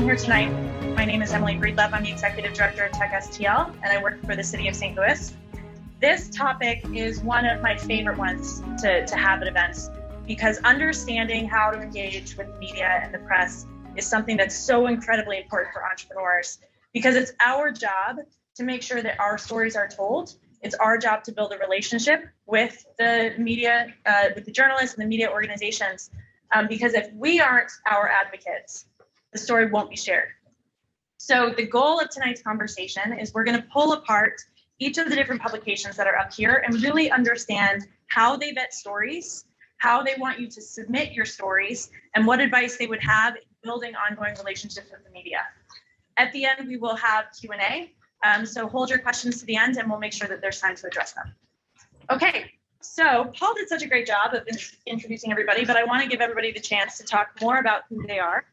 here tonight. My name is Emily Breedlove. I'm the Executive Director of Pass STL, and I work for the City of St. Louis. This topic is one of my favorite ones to have at events, because understanding how to engage with media and the press is something that's so incredibly important for entrepreneurs, because it's our job to make sure that our stories are told. It's our job to build a relationship with the media, with the journalists and the media organizations, because if we aren't our advocates, the story won't be shared. So the goal of tonight's conversation is we're going to pull apart each of the different publications that are up here and really understand how they vet stories, how they want you to submit your stories, and what advice they would have in building ongoing relationships with the media. At the end, we will have Q&A. So hold your questions to the end and we'll make sure that there's time to address them. Okay, so Paul did such a great job of introducing everybody, but I want to give everybody the chance to talk more about who they are.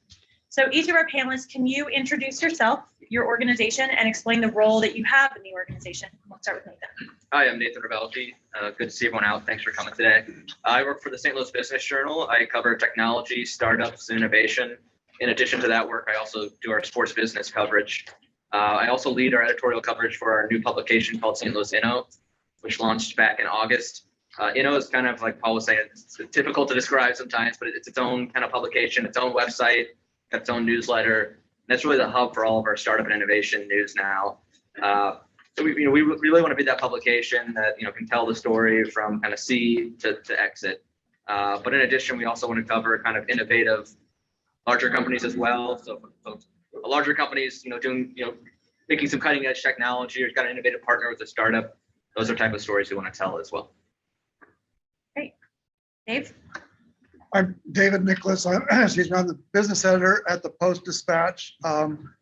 So each of our panelists, can you introduce yourself, your organization, and explain the role that you have in the organization? We'll start with Nathan. Hi, I'm Nathan Rubbelke. Good to see everyone out. Thanks for coming today. I work for the St. Louis Business Journal. I cover technology, startups, and innovation. In addition to that work, I also do our sports business coverage. I also lead our editorial coverage for our new publication called St. Louis INNO, which launched back in August. INNO is kind of, like Paul was saying, it's difficult to describe sometimes, but it's its own kind of publication, its own website, its own newsletter. And that's really the hub for all of our startup and innovation news now. So we really want to be that publication that can tell the story from kind of seed to exit. But in addition, we also want to cover kind of innovative larger companies as well. So larger companies, making some cutting edge technology, or got an innovative partner with a startup. Those are type of stories we want to tell as well. Great. Dave? I'm David Nicklaus. I'm the business editor at the Post-Dispatch. I'm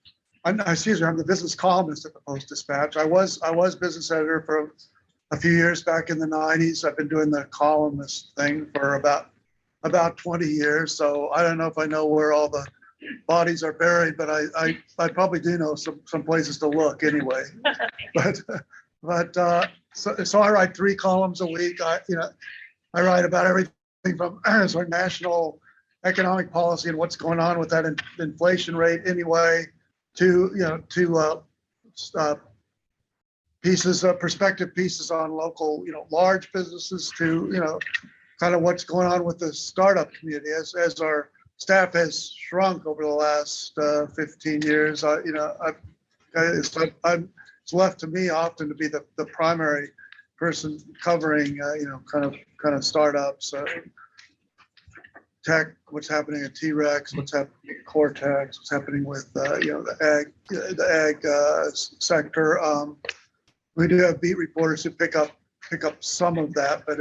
the business columnist at the Post-Dispatch. I was business editor for a few years back in the 90s. I've been doing the columnist thing for about 20 years. So I don't know if I know where all the bodies are buried, but I probably do know some places to look anyway. So I write 3 columns a week. I write about everything from sort of national economic policy and what's going on with that inflation rate anyway, to perspective pieces on local large businesses, to kind of what's going on with the startup community as our staff has shrunk over the last 15 years. It's left to me often to be the primary person covering kind of startups, tech, what's happening at T-Rex, what's happening at Cortex, what's happening with the ag sector. We do have beat reporters who pick up some of that, but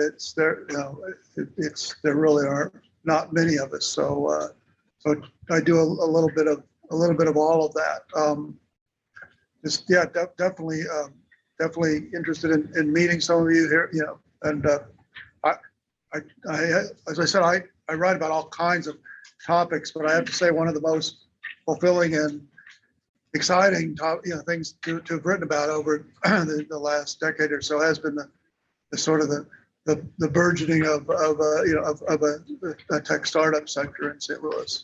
there really are not many of us. So I do a little bit of all of that. Definitely interested in meeting some of you here. And as I said, I write about all kinds of topics, but I have to say one of the most fulfilling and exciting things to have written about over the last decade or so has been the sort of the burgeoning of a tech startup sector in St. Louis.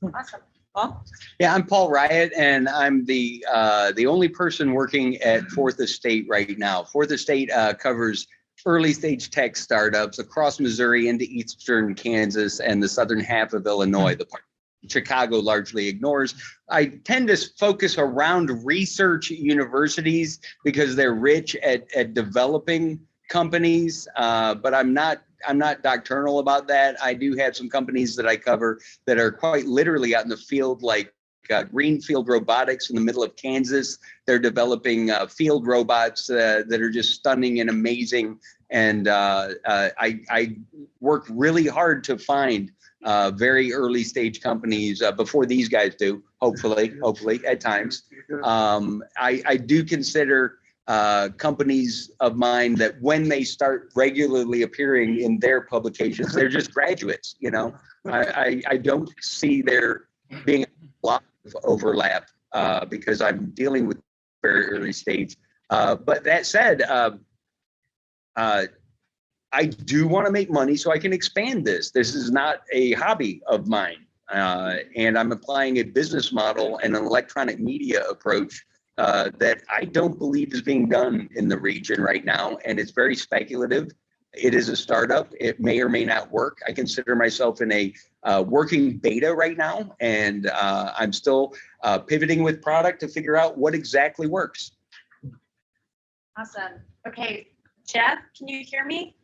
Awesome. Paul? Yeah, I'm Paul Riat, and I'm the only person working at Fourth Estate right now. Fourth Estate covers early stage tech startups across Missouri into eastern Kansas and the southern half of Illinois. The part Chicago largely ignores. I tend to focus around research universities because they're rich at developing companies, but I'm not doctrinal about that. I do have some companies that I cover that are quite literally out in the field, like Greenfield Robotics in the middle of Kansas. They're developing field robots that are just stunning and amazing. And I work really hard to find very early stage companies before these guys do, hopefully at times. I do consider companies of mine that when they start regularly appearing in their publications, they're just graduates. I don't see there being a lot of overlap because I'm dealing with very early stage. But that said, I do want to make money so I can expand this. This is not a hobby of mine. And I'm applying a business model and an electronic media approach that I don't believe is being done in the region right now. And it's very speculative. It is a startup. It may or may not work. I consider myself in a working beta right now, and I'm still pivoting with product to figure out what exactly works. Awesome. Okay, Jeff, can you hear me?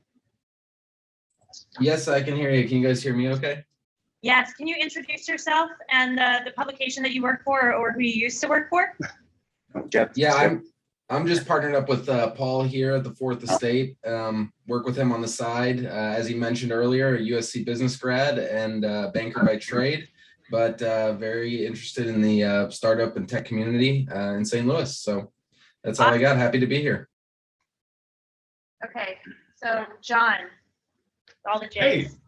Yes, I can hear you. Can you guys hear me okay? Yes. Can you introduce yourself and the publication that you work for or who you used to work for? Jeff? Yeah, I'm just partnered up with Paul here at the Fourth Estate. Work with him on the side, as he mentioned earlier, a USC business grad and banker by trade, but very interested in the startup and tech community in St. Louis. So that's all I got. Happy to be here. Okay, so John, all the Hey. J's.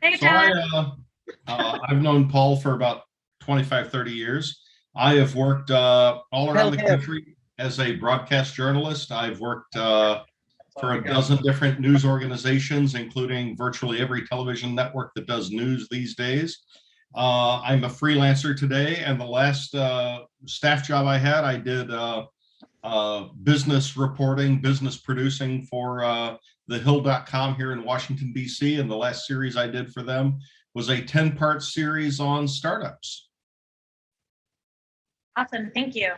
Hey, So John. I've known Paul for about 25, 30 years. I have worked all around the country as a broadcast journalist. I've worked for a dozen different news organizations, including virtually every television network that does news these days. I'm a freelancer today, and the last staff job I had, I did business reporting, business producing for thehill.com here in Washington, D.C. And the last series I did for them was a 10-part series on startups. Awesome, thank you.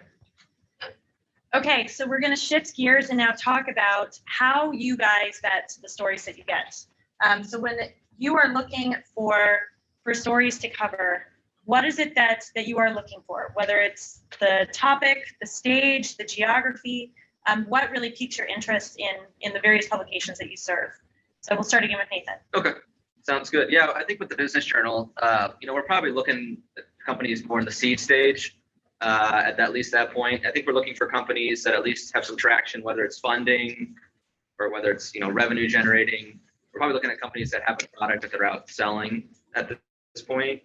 Okay, so we're going to shift gears and now talk about how you guys vet the stories that you get. So when you are looking for stories to cover, what is it that you are looking for? Whether it's the topic, the stage, the geography, what really piques your interest in the various publications that you serve? So we'll start again with Nathan. Okay, sounds good. Yeah, I think with the Business Journal, we're probably looking at companies more in the seed stage. At least that point, I think we're looking for companies that at least have some traction, whether it's funding or whether it's revenue generating. We're probably looking at companies that have a product that they're out selling at this point.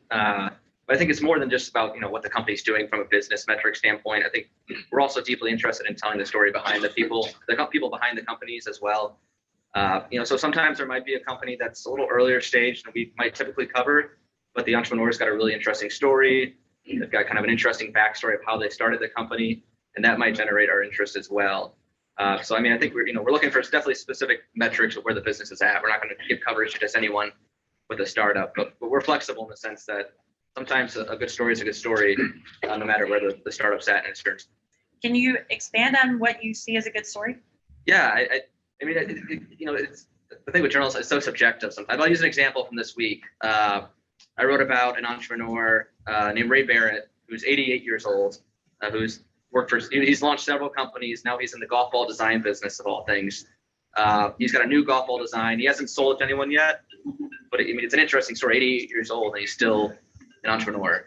But I think it's more than just about what the company's doing from a business metric standpoint. I think we're also deeply interested in telling the story behind the people behind the companies as well. So sometimes there might be a company that's a little earlier stage than we might typically cover, but the entrepreneur's got a really interesting story. They've got kind of an interesting backstory of how they started the company, and that might generate our interest as well. So I think we're looking for definitely specific metrics of where the business is at. We're not going to give coverage to just anyone with a startup, but we're flexible in the sense that sometimes a good story is a good story, no matter where the startup's at in its journey. Can you expand on what you see as a good story? Yeah, it's the thing with journalists, it's so subjective sometimes. I'll use an example from this week. I wrote about an entrepreneur named Ray Barrett, who's 88 years old, he's launched several companies. Now he's in the golf ball design business of all things. He's got a new golf ball design. He hasn't sold it to anyone yet, but it's an interesting story. 88 years old, and he's still an entrepreneur.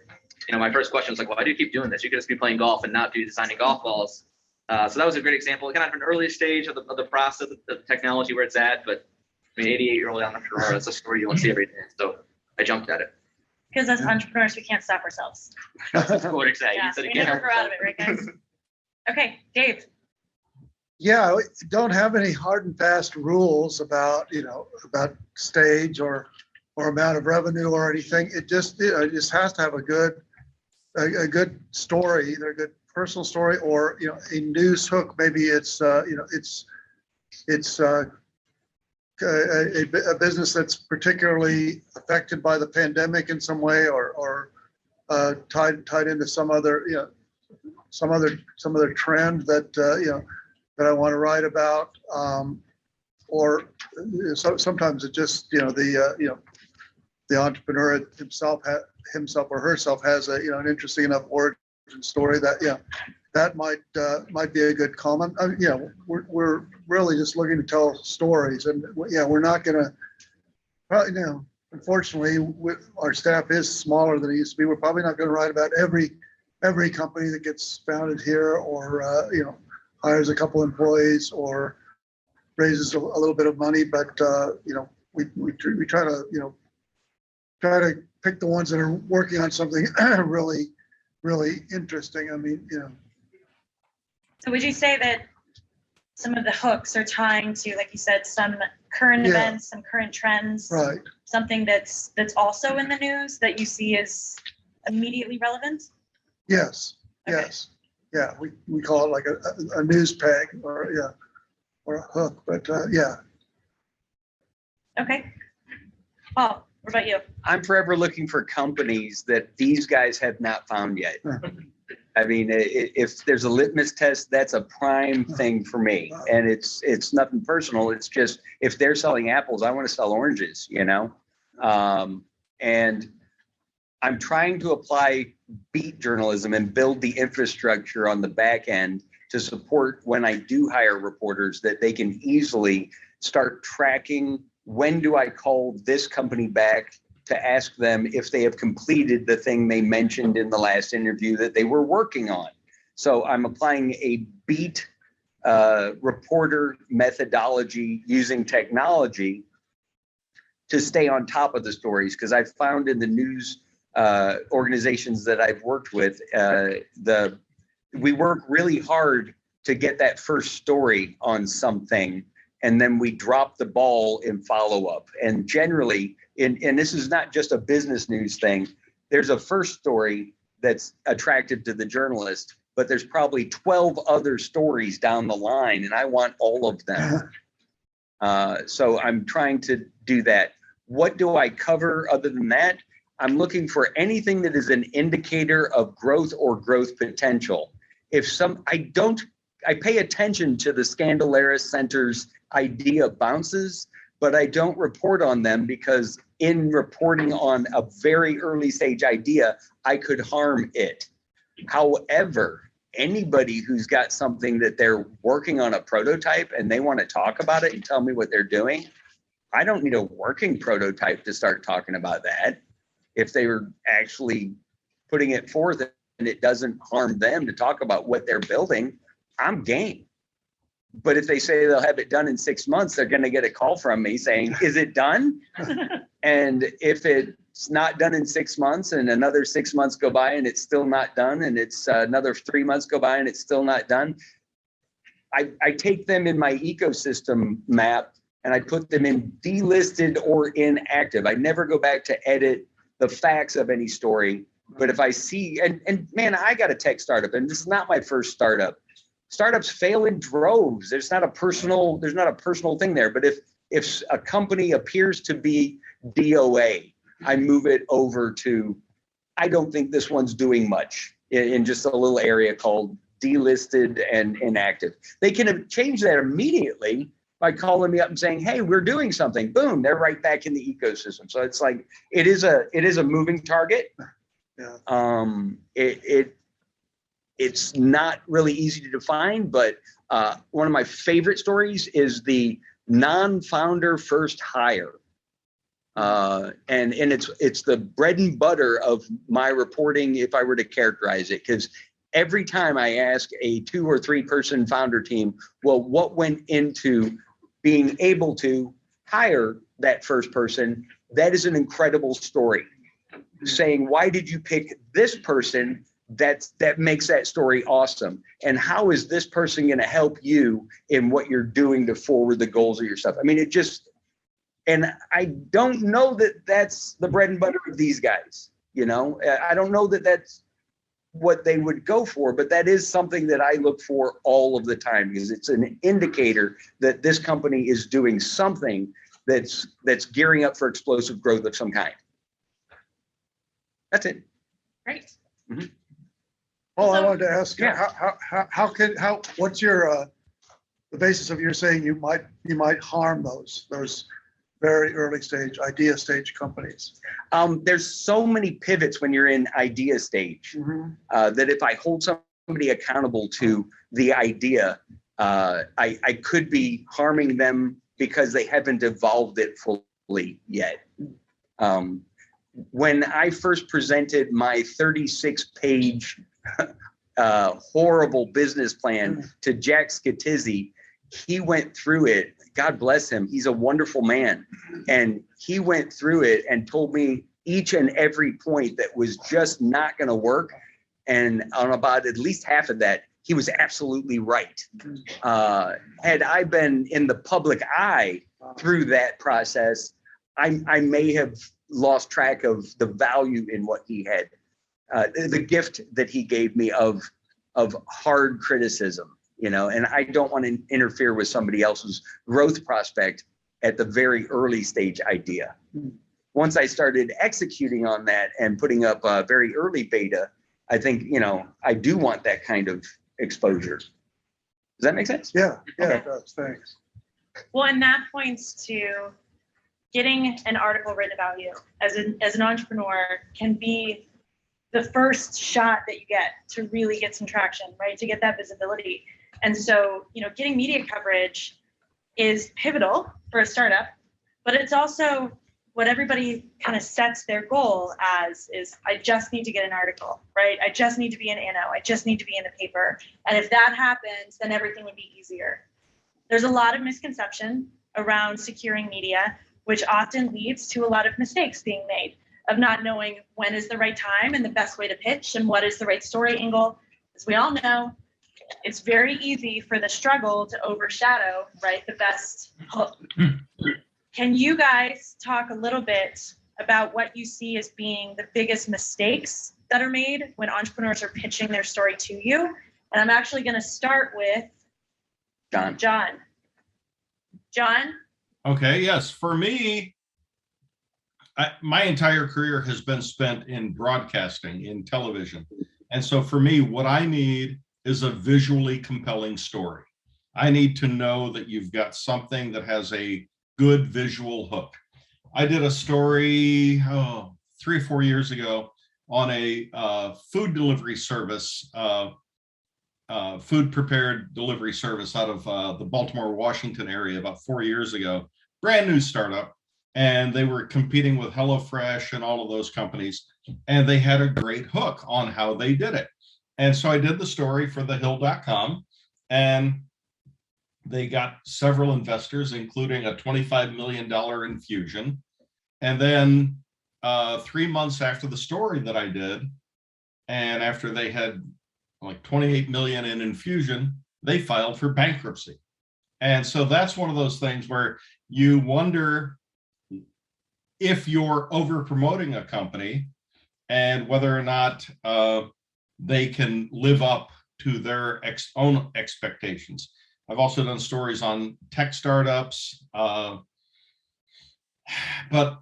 My first question was like, why do you keep doing this? You could just be playing golf and not be designing golf balls. So that was a great example, kind of an early stage of the process, of the technology where it's at. But 88-year-old entrepreneur, that's a story you won't see every day. So I jumped at it. Because as entrepreneurs, we can't stop ourselves. That's what exactly. Yeah, we never grow out of it, right, guys? Okay, Dave. Yeah, we don't have any hard and fast rules about stage or amount of revenue or anything. It just has to have a good story, either a good personal story or a news hook. Maybe it's a business that's particularly affected by the pandemic in some way, or tied into some other trend that that I want to write about, or sometimes it just the entrepreneur himself or herself has an interesting enough origin story that that might be a good comment. We're really just looking to tell stories, and we're not going to. Unfortunately, our staff is smaller than it used to be. We're probably not going to write about every company that gets founded here, or hires a couple employees, or raises a little bit of money. But we try to pick the ones that are working on something really, really interesting. So would you say that some of the hooks are tying to, like you said, some current Yeah. events, some current trends, Right. something that's also in the news that you see as immediately relevant? Yes. Okay. Yes. Yeah. We call it like a news peg or a hook, but yeah. Okay. Paul, what about you? I'm forever looking for companies that these guys have not found yet. I mean, if there's a litmus test, that's a prime thing for me. And it's nothing personal. It's just, if they're selling apples, I want to sell oranges, you know? And I'm trying to apply beat journalism and build the infrastructure on the back end to support when I do hire reporters, that they can easily start tracking, when do I call this company back to ask them if they have completed the thing they mentioned in the last interview that they were working on. So I'm applying a beat reporter methodology using technology to stay on top of the stories, because I've found in the news organizations that I've worked with, we work really hard to get that first story on something, and then we drop the ball in follow-up. And generally, and this is not just a business news thing, there's a first story that's attractive to the journalist, but there's probably 12 other stories down the line, and I want all of them. So I'm trying to do that. What do I cover other than that? I'm looking for anything that is an indicator of growth or growth potential. I pay attention to the Scandalaris Center's idea bounces, but I don't report on them, because in reporting on a very early stage idea, I could harm it. However, anybody who's got something that they're working on a prototype and they want to talk about it and tell me what they're doing, I don't need a working prototype to start talking about that. If they were actually putting it forth and it doesn't harm them to talk about what they're building, I'm game. But if they say they'll have it done in 6 months, they're going to get a call from me saying, is it done? And if it's not done in 6 months and another 6 months go by and it's still not done, and it's another 3 months go by and it's still not done, I take them in my ecosystem map and I put them in delisted or inactive. I never go back to edit the facts of any story. But if I see, and man, I got a tech startup, and this is not my first startup. Startups fail in droves. There's not a personal thing there. But if a company appears to be DOA, I move it over to, I don't think this one's doing much, in just a little area called delisted and inactive. They can change that immediately by calling me up and saying, hey, we're doing something. Boom, they're right back in the ecosystem. So it's like, it is a moving target. Yeah. It's not really easy to define, but one of my favorite stories is the non-founder first hire. And it's the bread and butter of my reporting, if I were to characterize it, because every time I ask a 2 or 3 person founder team, well, what went into being able to hire that first person? That is an incredible story. Saying, why did you pick this person? That makes that story awesome. And how is this person going to help you in what you're doing to forward the goals of your stuff? I mean, it just, and I don't know that that's the bread and butter of these guys. You know, I don't know that that's what they would go for, but that is something that I look for all of the time, because it's an indicator that this company is doing something that's gearing up for explosive growth of some kind. That's it. Great. Mm-hmm. Paul, I wanted to ask, yeah. what's your, the basis of your saying you might harm those very early stage, idea stage companies? There's so many pivots when you're in idea stage, that if I hold somebody accountable to the idea, I could be harming them because they haven't evolved it fully yet. When I first presented my 36-page horrible business plan to Jack Scatizzi, he went through it. God bless him. He's a wonderful man. And he went through it and told me each and every point that was just not going to work. And on about at least half of that, he was absolutely right. Had I been in the public eye through that process, I may have lost track of the value in what he had, the gift that he gave me of hard criticism, you know, and I don't want to interfere with somebody else's growth prospect at the very early stage idea. Once I started executing on that and putting up a very early beta, I think, you know, I do want that kind of exposure. Does that make sense? Yeah, Okay. it does. Thanks. Well, and that points to getting an article written about you as an entrepreneur can be the first shot that you get to really get some traction, right? To get that visibility. And so, you know, getting media coverage is pivotal for a startup, but it's also what everybody kind of sets their goal as is, I just need to get an article, right? I just need to be in INNO. I just need to be in the paper. And if that happens, then everything would be easier. There's a lot of misconception around securing media, which often leads to a lot of mistakes being made of not knowing when is the right time and the best way to pitch and what is the right story angle. As we all know, it's very easy for the struggle to overshadow, right, the best hook. Can you guys talk a little bit about what you see as being the biggest mistakes that are made when entrepreneurs are pitching their story to you? And I'm actually going to start with John. Okay, yes. For me, my entire career has been spent in broadcasting, in television. And so for me, what I need is a visually compelling story. I need to know that you've got something that has a good visual hook. I did a story 3 or 4 years ago on a food delivery service, food prepared delivery service out of the Baltimore, Washington area about 4 years ago. Brand new startup. And they were competing with HelloFresh and all of those companies. And they had a great hook on how they did it. And so I did the story for thehill.com, and they got several investors, including a $25 million infusion. And then 3 months after the story that I did, and after they had like 28 million in infusion, they filed for bankruptcy. And so that's one of those things where you wonder if you're over promoting a company and whether or not they can live up to their own expectations. I've also done stories on tech startups, but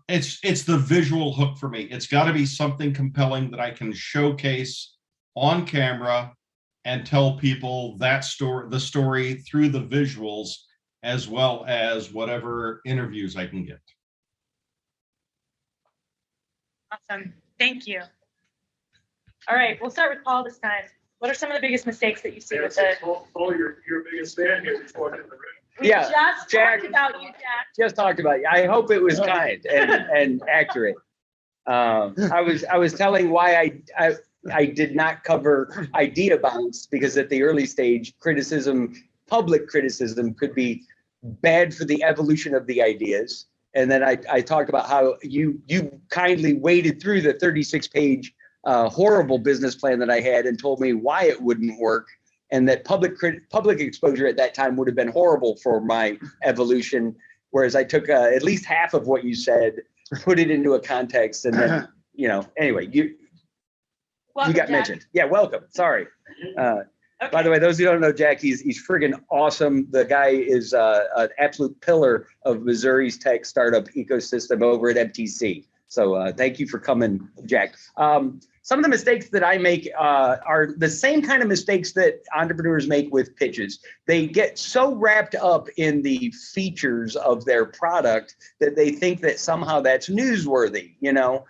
it's the visual hook for me. It's got to be something compelling that I can showcase on camera and tell people that story, the story through the visuals, as well as whatever interviews I can get. Awesome. Thank you. All right, we'll start with Paul this time. What are some of the biggest mistakes that you see with the... Paul, you're biggest fan here before in the room. We Yeah, just Jack. talked about you, Jack. Just talked about you. I hope it was kind and accurate. I was telling why I did not cover idea bounce, because at the early stage, public criticism could be bad for the evolution of the ideas. And then I talked about how you kindly waded through the 36-page horrible business plan that I had and told me why it wouldn't work, and that public exposure at that time would have been horrible for my evolution. Whereas I took at least half of what you said, put it into a context, and then, you know, anyway, Welcome, you got Jack. mentioned. Yeah, welcome. Sorry. Okay. By the way, those who don't know Jack, he's friggin' awesome. The guy is an absolute pillar of Missouri's tech startup ecosystem over at MTC. So thank you for coming, Jack. Some of the mistakes that I make are the same kind of mistakes that entrepreneurs make with pitches. They get so wrapped up in the features of their product that they think that somehow that's newsworthy, you know.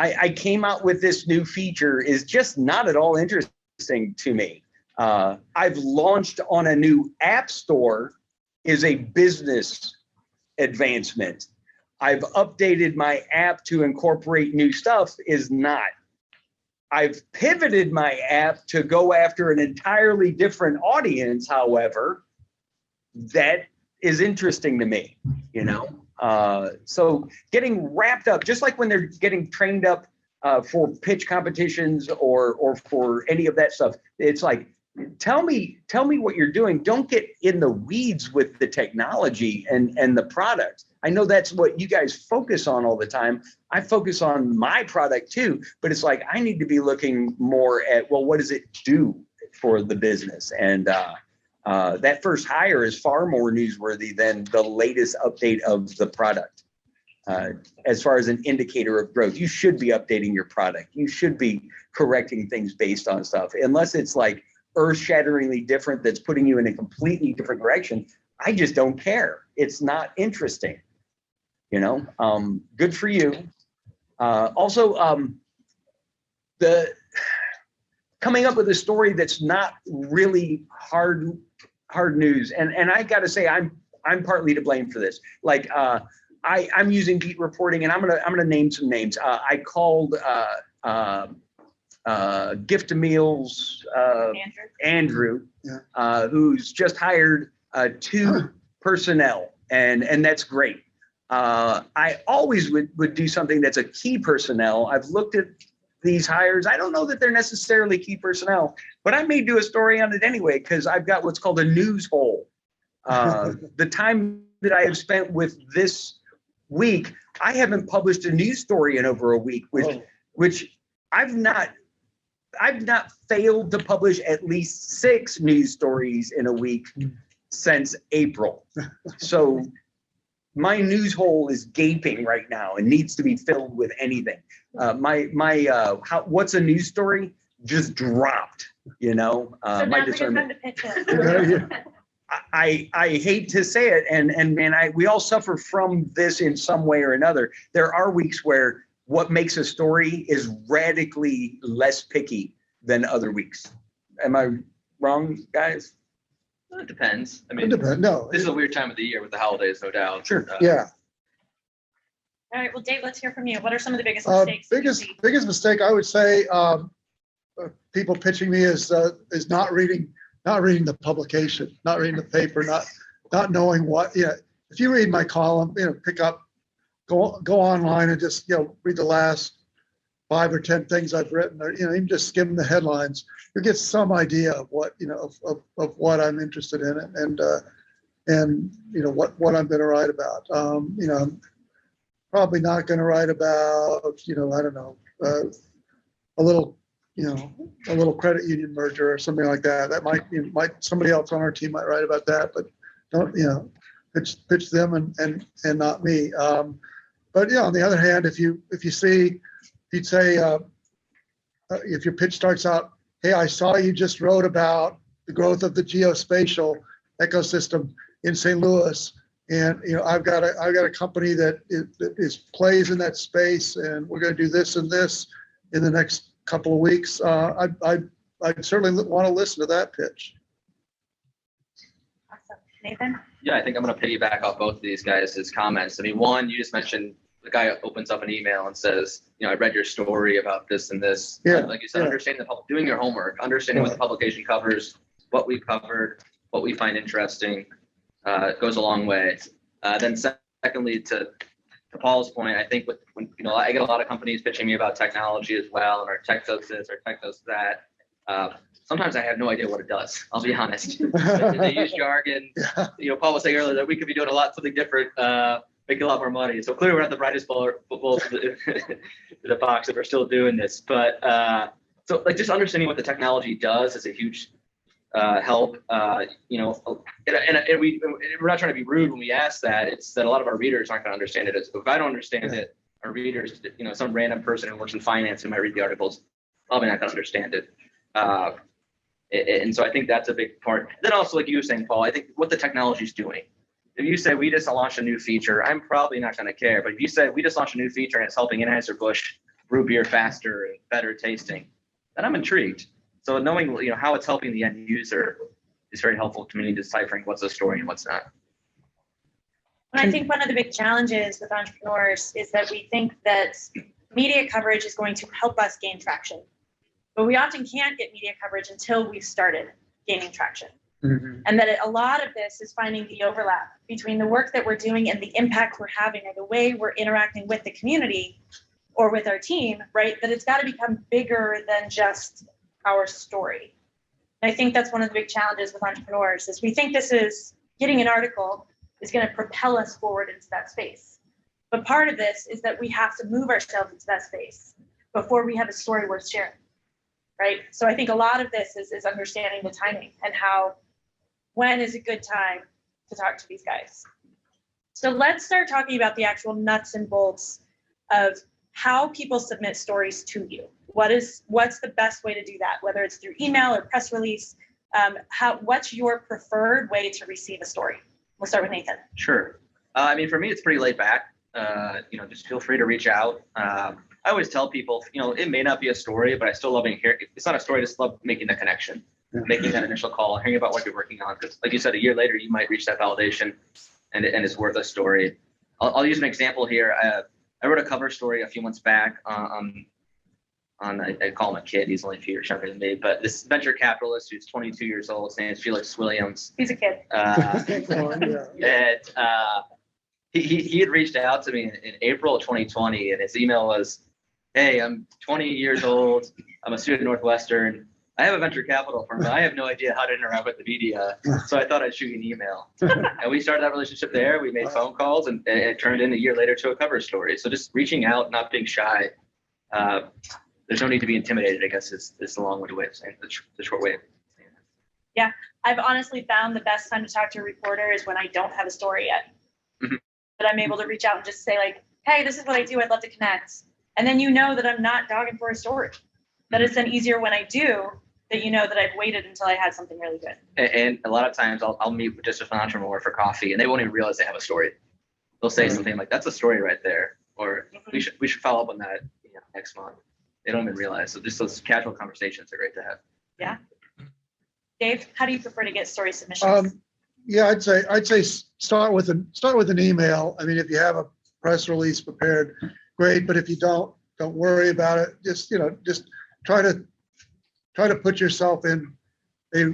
I came out with this new feature is just not at all interesting to me. I've launched on a new app store is a business advancement. I've updated my app to incorporate new stuff is not. I've pivoted my app to go after an entirely different audience, however, that is interesting to me, you know? So getting wrapped up, just like when they're getting trained up for pitch competitions or for any of that stuff. It's like, tell me what you're doing. Don't get in the weeds with the technology and the product. I know that's what you guys focus on all the time. I focus on my product too, but it's like, I need to be looking more at, well, what does it do for the business? And that first hire is far more newsworthy than the latest update of the product. As far as an indicator of growth, you should be updating your product. You should be correcting things based on stuff, unless it's like earth-shatteringly different that's putting you in a completely different direction. I just don't care. It's not interesting. You know, good for you. Also, the coming up with a story that's not really hard news, and I got to say, I'm partly to blame for this. Like, I'm using beat reporting, and I'm gonna name some names. I called Gift of Meals Andrew, who's just hired 2 personnel, and that's great. I always would do something that's a key personnel. I've looked at these hires. I don't know that they're necessarily key personnel, but I may do a story on it anyway, because I've got what's called a news hole. The time that I have spent with this week, I haven't published a news story in over a week, which I've not failed to publish at least 6 news stories in a week since April. So my news hole is gaping right now and needs to be filled with anything. What's a news story just dropped, you know. So My now's a good time discernment. to pitch it. I hate to say it, and man, we all suffer from this in some way or another. There are weeks where what makes a story is radically less picky than other weeks. Am I wrong, guys? It depends. I It mean, depends. No. this is a weird time of the year with the holidays, no doubt. Sure. Yeah. All right, well, Dave, let's hear from you. What are some of the biggest mistakes? that you see? Biggest mistake I would say, people pitching me is not reading the publication, not reading the paper, not knowing what. Yeah, if you read my column, go online and just read the last 5 or 10 things I've written, or even just skim the headlines. You get some idea of what of what I'm interested in, and what I'm going to write about. I'm probably not going to write about I don't know, a little credit union merger or something like that. That might somebody else on our team might write about that, but don't pitch them and not me. But on the other hand, if you'd say if your pitch starts out, hey, I saw you just wrote about the growth of the geospatial ecosystem in St. Louis, and I've got a company that plays in that space, and we're going to do this and this in the next couple of weeks. I'd certainly want to listen to that pitch. Awesome. Nathan? Yeah, I think I'm going to piggyback off both of these guys' comments. I mean, one, you just mentioned the guy opens up an email and says, I read your story about this and this. Yeah. Like you said, understanding doing your homework, understanding what the publication covers, what we covered, what we find interesting, goes a long way. Then secondly, to Paul's point, I think when I get a lot of companies pitching me about technology as well, and our tech does this, our tech does that. Sometimes I have no idea what it does. I'll be honest. They use jargon. Paul was saying earlier that we could be doing something different, making a lot more money. So clearly we're not the brightest bulb in the box if we're still doing this. But so just understanding what the technology does is a huge help. And we're not trying to be rude when we ask that. It's that a lot of our readers aren't going to understand it. If I don't understand it, our readers, some random person who works in finance who might read the articles, probably not going to understand it. And so I think that's a big part. Then also, like you were saying, Paul, I think what the technology is doing. If you say we just launched a new feature, I'm probably not going to care. But if you say we just launched a new feature and it's helping Anheuser-Busch brew beer faster and better tasting, then I'm intrigued. So knowing how it's helping the end user is very helpful to me, deciphering what's a story and what's not. And I think one of the big challenges with entrepreneurs is that we think that media coverage is going to help us gain traction. But we often can't get media coverage until we've started gaining traction. Mm-hmm. And that a lot of this is finding the overlap between the work that we're doing and the impact we're having, or the way we're interacting with the community, or with our team, right, that it's got to become bigger than just our story. And I think that's one of the big challenges with entrepreneurs is we think this is getting an article is going to propel us forward into that space. But part of this is that we have to move ourselves into that space before we have a story worth sharing, right? So I think a lot of this is understanding the timing and when is a good time to talk to these guys. So let's start talking about the actual nuts and bolts of how people submit stories to you. What's the best way to do that, whether it's through email or press release? What's your preferred way to receive a story? We'll start with Nathan. Sure. I mean, for me, it's pretty laid back. Just feel free to reach out. I always tell people, it may not be a story, but I still love it here. It's not a story, I just love making the connection, making that initial call, hearing about what you're working on. Because like you said, a year later, you might reach that validation and it's worth a story. I'll use an example here. I wrote a cover story a few months back on I call him a kid. He's only a few years younger than me, but this venture capitalist who's 22 years old, his name is Felix Williams. He's a kid. He had reached out to me in April of 2020, and his email was, "Hey, I'm 20 years old. I'm a student at Northwestern. I have a venture capital firm, but I have no idea how to interact with the media. So I thought I'd shoot you an email." And we started that relationship there. We made phone calls, and it turned in a year later to a cover story. So just reaching out, not being shy. There's no need to be intimidated, I guess, is the long-winded way of saying it, the short way of saying it. Yeah, I've honestly found the best time to talk to a reporter is when I don't have a story yet. Mm-hmm. That I'm able to reach out and just say like, hey, this is what I do. I'd love to connect. And then that I'm not dogging for a story. That it's then easier when I do that that I've waited until I had something really good. And a lot of times I'll meet with just an entrepreneur for coffee, and they won't even realize they have a story. They'll say something like, "That's a story right there," or we should follow up on that next month. They don't even realize. So just those casual conversations are great to have. Yeah. Dave, how do you prefer to get story submissions? I'd say start with an email. I mean, if you have a press release prepared, great. But if you don't worry about it. Just try to put yourself in a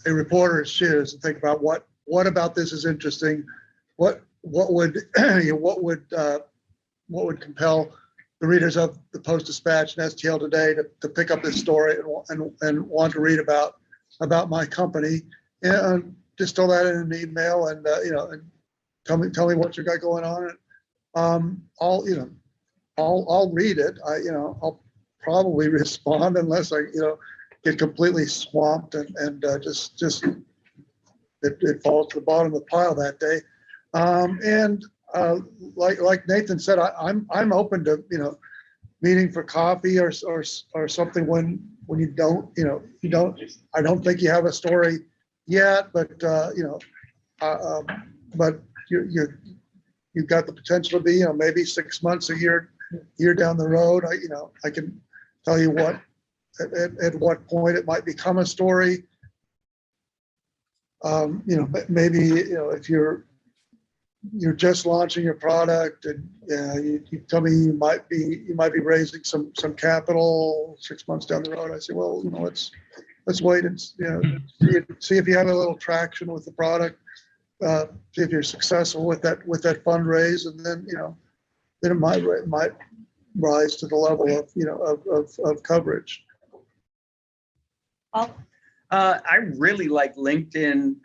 reporter's shoes and think about what about this is interesting. What would compel the readers of the Post-Dispatch and STL Today to pick up this story and want to read about my company, and just throw that in an email and and tell me what you got going on. I'll read it. I'll probably respond unless I get completely swamped and just it falls to the bottom of the pile that day. Like Nathan said, I'm open to meeting for coffee or something when you don't I don't think you have a story yet, but you've got the potential to be maybe 6 months, a year down the road. I can tell you at what point it might become a story. Maybe if you're just launching your product and you tell me you might be raising some capital 6 months down the road. I say, well, let's wait and see if you have a little traction with the product, see if you're successful with that fundraise, and then it might rise to the level of coverage. Paul? I really like LinkedIn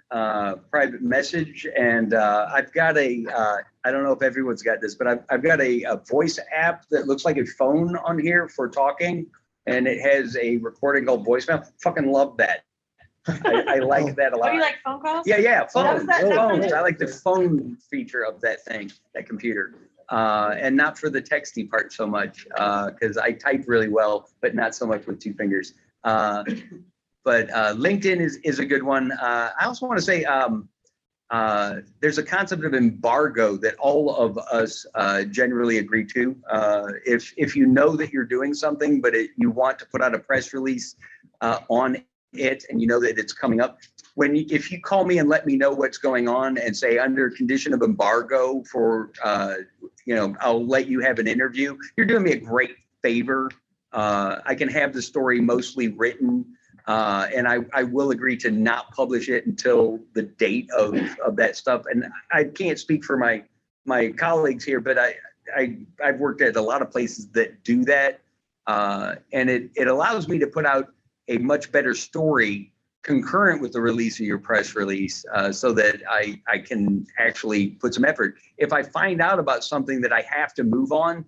private message, and I've got I don't know if everyone's got this, but I've got a voice app that looks like a phone on here for talking, and it has a recording called voicemail. Fucking love that. I like that a lot. Oh, you like phone calls? Yeah, phones. Phones. I like the phone feature of that computer. And not for the texty part so much, because I type really well, but not so much with two fingers. But LinkedIn is a good one. I also want to say there's a concept of embargo that all of us generally agree to. If you know that you're doing something, but you want to put out a press release on it, and you know that it's coming up, if you call me and let me know what's going on and say under condition of embargo for, I'll let you have an interview, you're doing me a great favor. I can have the story mostly written. And I will agree to not publish it until the date of that stuff. And I can't speak for my colleagues here, but I've worked at a lot of places that do that. And it allows me to put out a much better story concurrent with the release of your press release, so that I can actually put some effort. If I find out about something that I have to move on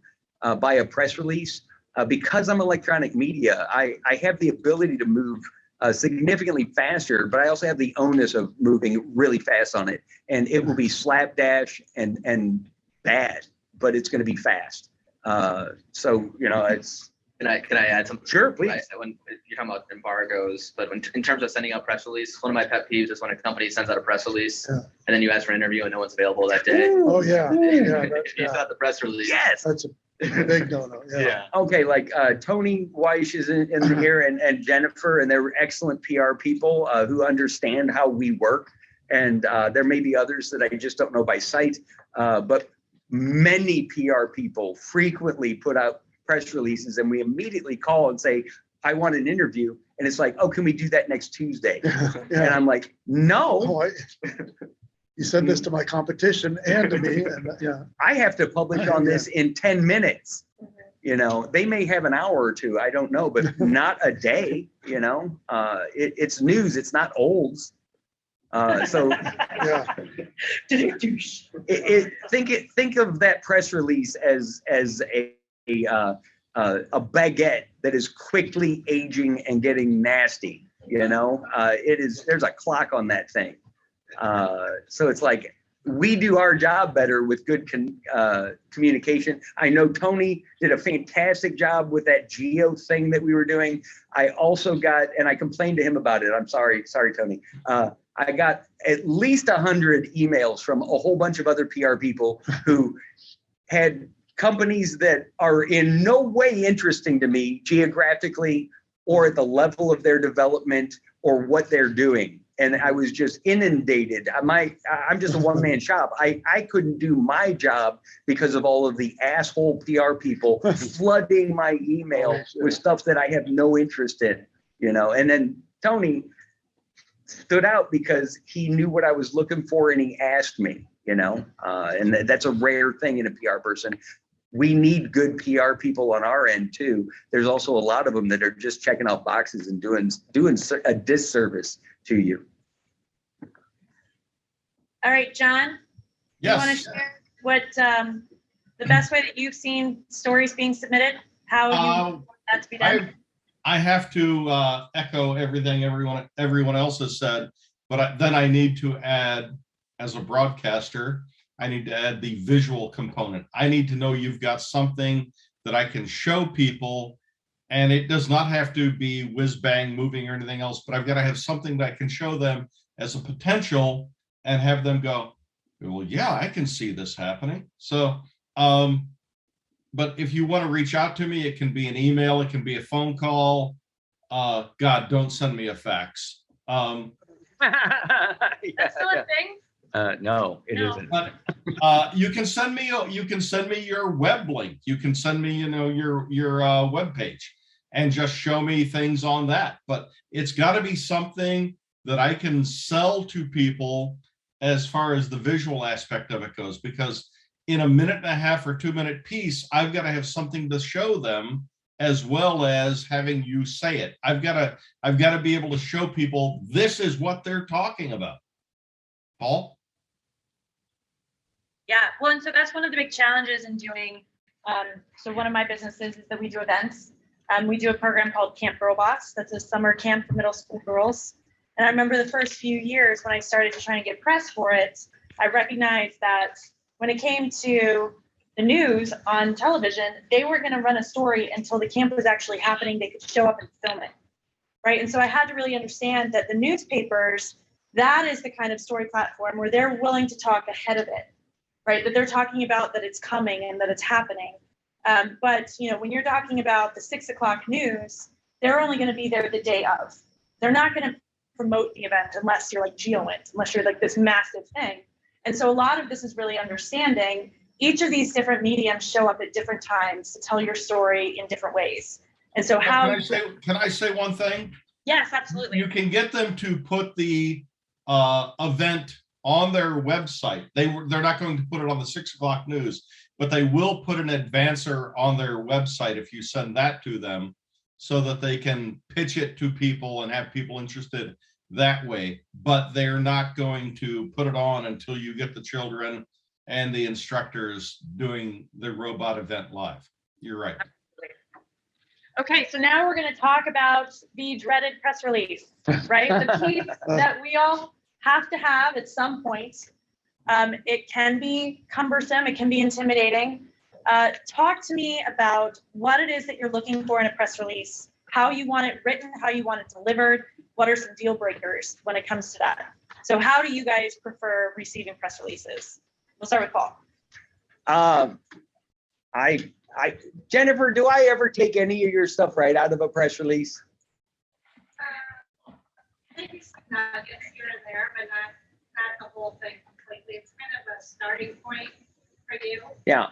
by a press release, because I'm electronic media, I have the ability to move significantly faster, but I also have the onus of moving really fast on it. And it will be slapdash and bad, but it's going to be fast. So, it's. Can I add something? Sure, please. When you're talking about embargoes, but in terms of sending out press release, one of my pet peeves is when a company sends out a press release and then you ask for an interview and no one's available that day. Oh, yeah. If you got the press release. Yes. That's a big no-no. Yeah. Okay, like Tony Weish is in here and Jennifer, and they're excellent PR people who understand how we work. And there may be others that I just don't know by sight, but many PR people frequently put out press releases, and we immediately call and say, I want an interview. And it's like, oh, can we do that next Tuesday? And I'm like, no. Oh, you said this to my competition and to me, and I have to publish on this in 10 minutes. They may have an hour or two, I don't know, but not a day. It's news, it's not olds. So think of that press release as a baguette that is quickly aging and getting nasty. There's a clock on that thing. So it's like, we do our job better with good communication. I know Tony did a fantastic job with that geo thing that we were doing. I also got, and I complained to him about it. I'm sorry, Tony. I got at least 100 emails from a whole bunch of other PR people who had companies that are in no way interesting to me geographically or at the level of their development or what they're doing. And I was just inundated. I'm just a one-man shop. I couldn't do my job because of all of the asshole PR people flooding my email with stuff that I have no interest in, And then Tony stood out because he knew what I was looking for and he asked me, and that's a rare thing in a PR person. We need good PR people on our end too. There's also a lot of them that are just checking off boxes and doing a disservice to you. All right, John. Yes. You want to share what the best way that you've seen stories being submitted? How you want that to be done? I have to echo everything everyone else has said, but then I need to add, as a broadcaster, I need to add the visual component. I need to know you've got something that I can show people, and it does not have to be whiz bang moving or anything else, but I've got to have something that I can show them as a potential and have them go, well, yeah, I can see this happening. So, but if you want to reach out to me, it can be an email, it can be a phone call. God, don't send me a fax. That's still a thing. No, it isn't. But you can send me your web link. You can send me, your web page, and just show me things on that. But it's got to be something that I can sell to people as far as the visual aspect of it goes. Because in a 1.5 or 2 minute piece, I've got to have something to show them, as well as having you say it. I've got to be able to show people this is what they're talking about. Paul? Yeah, well, and so that's one of the big challenges in doing. So one of my businesses is that we do events. We do a program called Camp Girl Boss. That's a summer camp for middle school girls. And I remember the first few years when I started to try and get press for it, I recognized that when it came to the news on television, they weren't going to run a story until the camp was actually happening. They could show up and film it, right? And so I had to really understand that the newspapers, that is the kind of story platform where they're willing to talk ahead of it, right? That they're talking about that it's coming and that it's happening. But when you're talking about the 6 o'clock news, they're only going to be there the day of. They're not going to promote the event unless you're like GeoInt, unless you're like this massive thing. And so a lot of this is really understanding each of these different mediums show up at different times to tell your story in different ways. And so how can I say one thing? Yes, absolutely. You can get them to put the event on their website. They're not going to put it on the 6 o'clock news, but they will put an advancer on their website if you send that to them, so that they can pitch it to people and have people interested that way. But they're not going to put it on until you get the children and the instructors doing the robot event live. You're right. Okay, so now we're going to talk about the dreaded press release, right? The piece that we all have to have at some point. It can be cumbersome, it can be intimidating. Talk to me about what it is that you're looking for in a press release, how you want it written, how you want it delivered, what are some deal breakers when it comes to that? So how do you guys prefer receiving press releases? We'll start with Paul. Jennifer, do I ever take any of your stuff right out of a press release? Maybe some nuggets here and there, but not the whole thing completely. It's kind of a starting point for you. Yeah.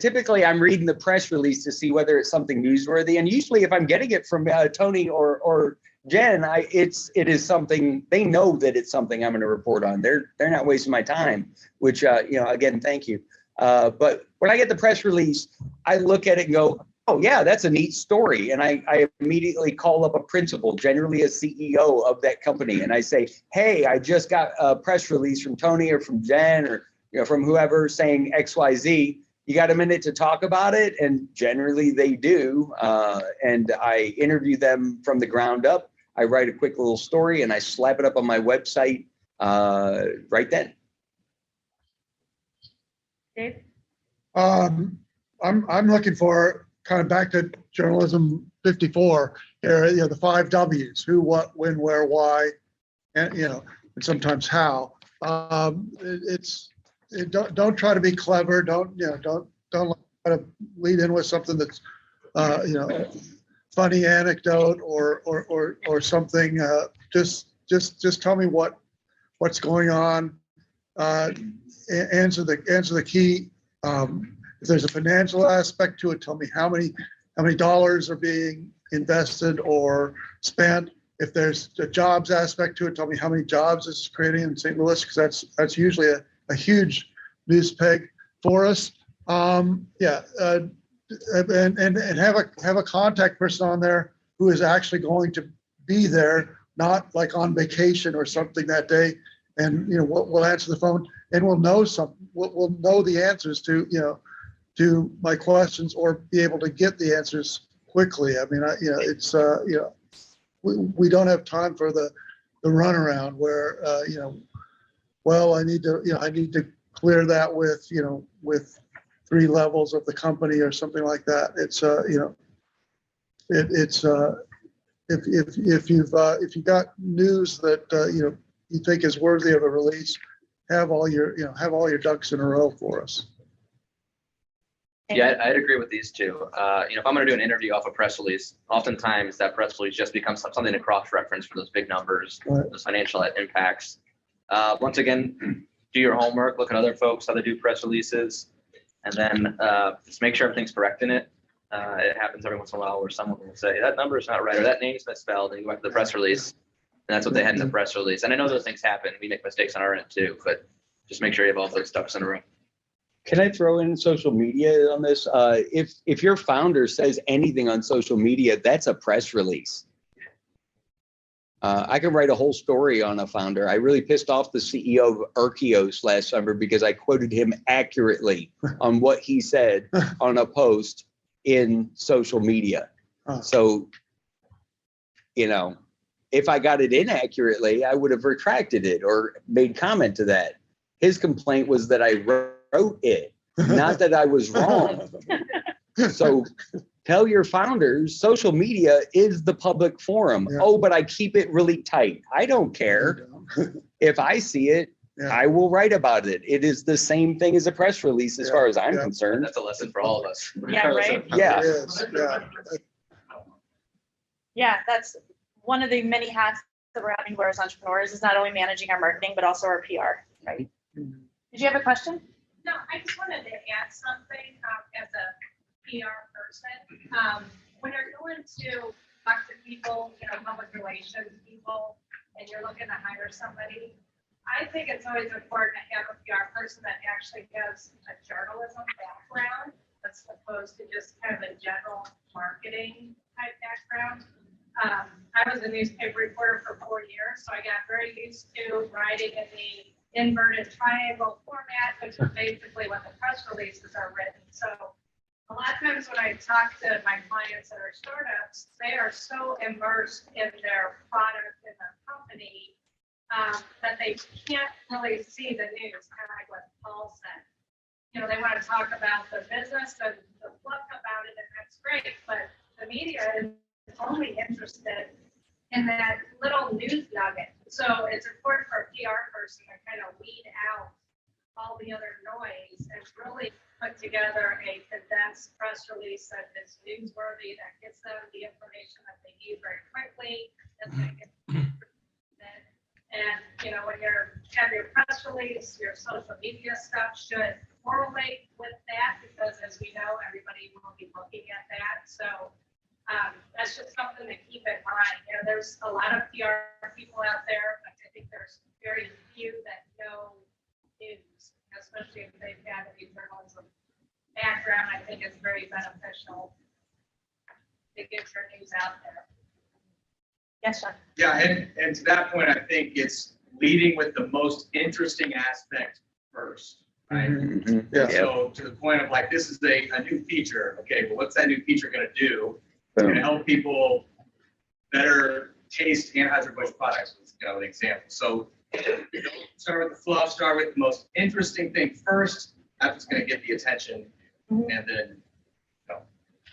Typically, I'm reading the press release to see whether it's something newsworthy, and usually, if I'm getting it from Tony or Jen, it is something they know that it's something I'm going to report on. They're not wasting my time, which again, thank you. But when I get the press release, I look at it and go, oh yeah, that's a neat story, and I immediately call up a principal, generally a CEO of that company, and I say, hey, I just got a press release from Tony or from Jen or from whoever saying XYZ. You got a minute to talk about it? And generally they do. And I interview them from the ground up. I write a quick little story and I slap it up on my website right then. Dave? I'm looking for kind of back to journalism 54 here, the 5 W's: who, what, when, where, why, and and sometimes how. Don't try to be clever. Don't try to lead in with something that's funny anecdote or something. Just tell me what's going on. Answer the key. If there's a financial aspect to it, tell me how many dollars are being invested or spent. If there's a jobs aspect to it, tell me how many jobs it's creating in St. Louis, because that's usually a huge news peg for us. And have a contact person on there who is actually going to be there, not like on vacation or something that day. And we'll answer the phone and we'll know we'll know the answers to my questions, or be able to get the answers quickly. I mean, it's we don't have time for the runaround where I need to clear that with 3 levels of the company or something like that. It's if you've got news that you think is worthy of a release, have all your ducks in a row for us. Yeah, I'd agree with these two. If I'm going to do an interview off a press release, oftentimes that press release just becomes something to cross-reference for those big numbers, Right. those financial impacts. Once again, do your homework, look at other folks, how they do press releases, and then just make sure everything's correct in it. It happens every once in a while where someone will say, that number is not right, or that name's misspelled, and you go back to the press release, and that's what they had in the press release. And I know those things happen. We make mistakes on our end too, but just make sure you have all those ducks in a row. Can I throw in social media on this? If your founder says anything on social media, that's a press release. I can write a whole story on a founder. I really pissed off the CEO of Archeos last summer because I quoted him accurately on what he said on a post in social media. So, if I got it inaccurately, I would have retracted it or made comment to that. His complaint was that I wrote it, not that I was wrong. So tell your founders, social media is the public forum. Yeah. Oh, but I keep it really tight. I don't care. If I see it, Yeah. I will write about it. It is the same thing as a press release as far as I'm Yeah. concerned. That's a lesson for all of us. Yeah, right. Yeah. It is, yeah. Yeah, that's one of the many hats that we're having to wear as entrepreneurs, is not only managing our marketing, but also our PR, right? Did you have a question? No, I just wanted to add something as a PR person. When you're going to talk to people, public relations people, and you're looking to hire somebody, I think it's always important to have a PR person that actually has a journalism background as opposed to just kind of a general marketing type background. I was a newspaper reporter for 4 years, so I got very used to writing in the inverted triangle format, which is basically when the press releases are written. So a lot of times when I talk to my clients that are startups, they are so immersed in their product and their company that they can't really see the news, kind of like what Paul said. You know, they want to talk about the business and the fluff about it, and that's great, but the media is only interested in that little news nugget. So it's important for a PR person to kind of weed out all the other noise and really put together a condensed press release that is newsworthy, that gets them the information that they need very quickly. And, you know, when you're have your press release, your social media stuff should correlate with that, because as we know, everybody will be looking at that. So that's just something to keep in mind. You know, there's a lot of PR people out there, but I think there's very few that know news, especially if they've had a journalism background. I think it's very beneficial to get your news out there. Yes, Sean. Yeah, and to that point, I think it's leading with the most interesting aspect first, right? Yeah. So to the point of like, this is a new feature. Okay, well, what's that new feature going to do? It's going to help people better taste Anheuser-Busch products, you know, an example. So start with the fluff, start with the most interesting thing first. That's going to get the attention, and then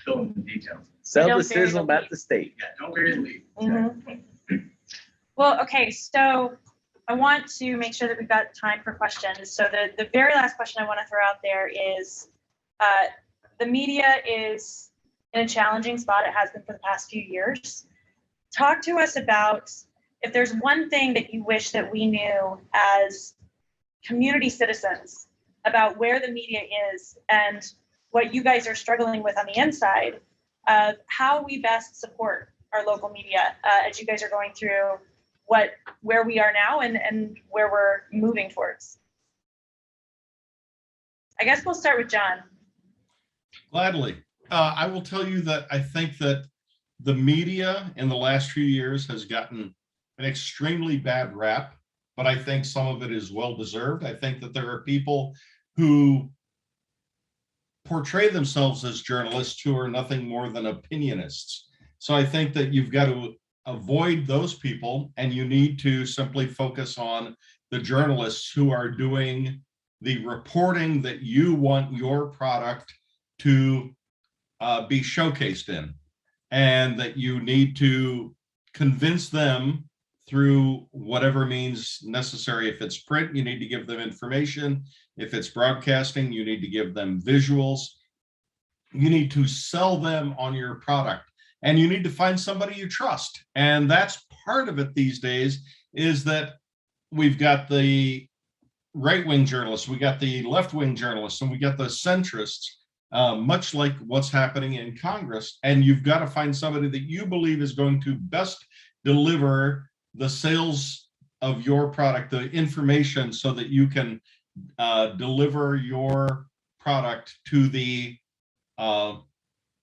fill in the details. Sell the sizzle, not the steak. Yeah, don't bury the lead. Well, okay, so I want to make sure that we've got time for questions. So the very last question I want to throw out there is, the media is in a challenging spot. It has been for the past few years. Talk to us about if there's one thing that you wish that we knew as community citizens about where the media is and what you guys are struggling with on the inside of how we best support our local media as you guys are going through where we are now and where we're moving towards. I guess we'll start with John. Gladly. I will tell you that I think that the media in the last few years has gotten an extremely bad rap, but I think some of it is well-deserved. I think that there are people who portray themselves as journalists who are nothing more than opinionists. So I think that you've got to avoid those people, and you need to simply focus on the journalists who are doing the reporting that you want your product to be showcased in, and that you need to convince them through whatever means necessary. If it's print, you need to give them information. If it's broadcasting, you need to give them visuals. You need to sell them on your product, and you need to find somebody you trust. And that's part of it these days, is that we've got the right-wing journalists, we got the left-wing journalists, and we got the centrists, much like what's happening in Congress. And you've got to find somebody that you believe is going to best deliver the sales of your product, the information, so that you can deliver your product to the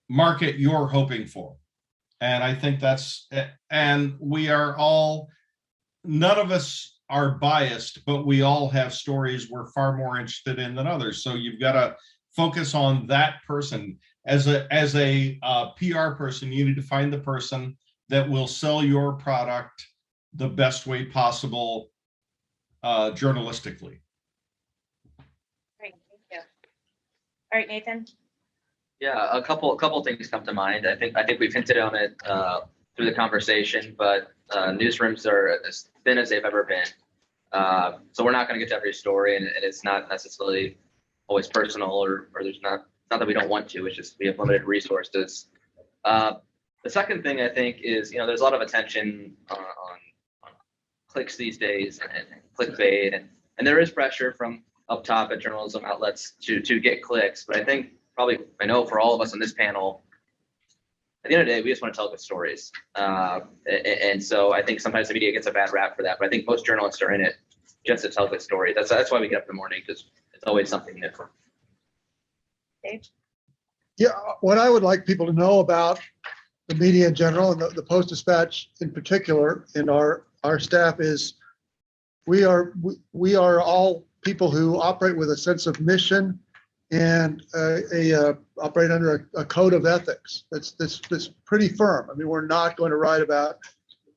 market you're hoping for. And I think that's, and we are all, none of us are biased, but we all have stories we're far more interested in than others. So you've got to focus on that person. As a PR person, you need to find the person that will sell your product the best way possible, journalistically. Great, thank you. All right, Nathan. Yeah, a couple things come to mind. I think we've hinted on it through the conversation, but newsrooms are as thin as they've ever been. So we're not going to get to every story, and it's not necessarily always personal, or there's not that we don't want to. It's just we have limited resources. The second thing I think is, there's a lot of attention on clicks these days and clickbait, and there is pressure from up top at journalism outlets to get clicks. But I know for all of us on this panel, at the end of the day, we just want to tell good stories. And so I think sometimes the media gets a bad rap for that, but I think most journalists are in it just to tell the story. That's why we get up in the morning, because it's always something new. Dave? Yeah, what I would like people to know about the media in general and the Post-Dispatch in particular, and our staff is we are all people who operate with a sense of mission and operate under a code of ethics that's pretty firm. I mean, we're not going to write about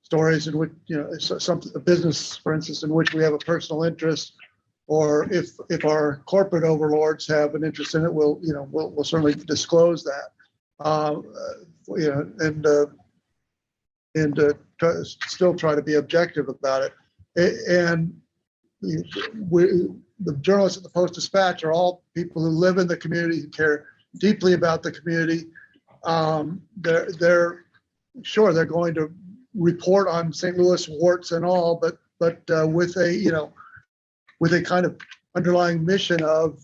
stories in which, a business, for instance, in which we have a personal interest, or if our corporate overlords have an interest in it, we'll certainly disclose that. Still try to be objective about it. And the journalists at the Post-Dispatch are all people who live in the community, who care deeply about the community. They're sure they're going to report on St. Louis warts and all, but with a kind of underlying mission of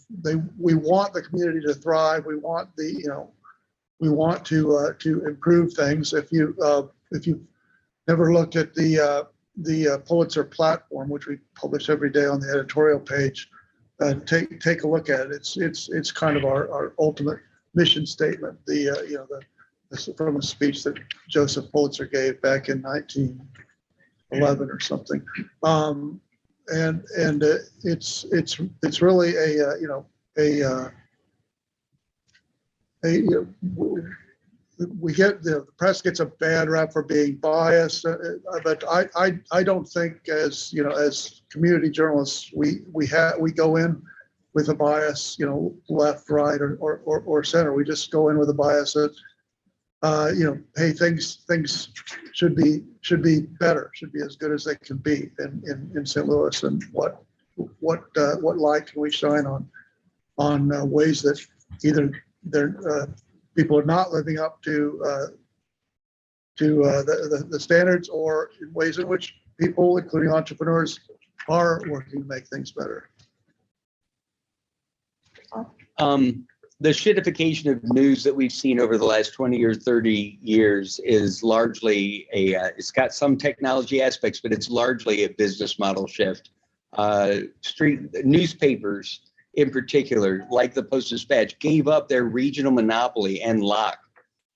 we want the community to thrive. We want to improve things. If you've never looked at the Pulitzer platform, which we publish every day on the editorial page, take a look at it. It's kind of our ultimate mission statement. From a speech that Joseph Pulitzer gave back in 1911 or something. It's really the press gets a bad rap for being biased, but I don't think as community journalists we go in with a bias, left, right, or center. We just go in with a bias that hey, things should be better, should be as good as they can be in St. Louis, and what light can we shine on ways that either people are not living up to the standards, or in ways in which people, including entrepreneurs, are working to make things better. The shitification of news that we've seen over the last 20 or 30 years is largely it's got some technology aspects, but it's largely a business model shift. Street newspapers in particular, like the Post-Dispatch, gave up their regional monopoly and lock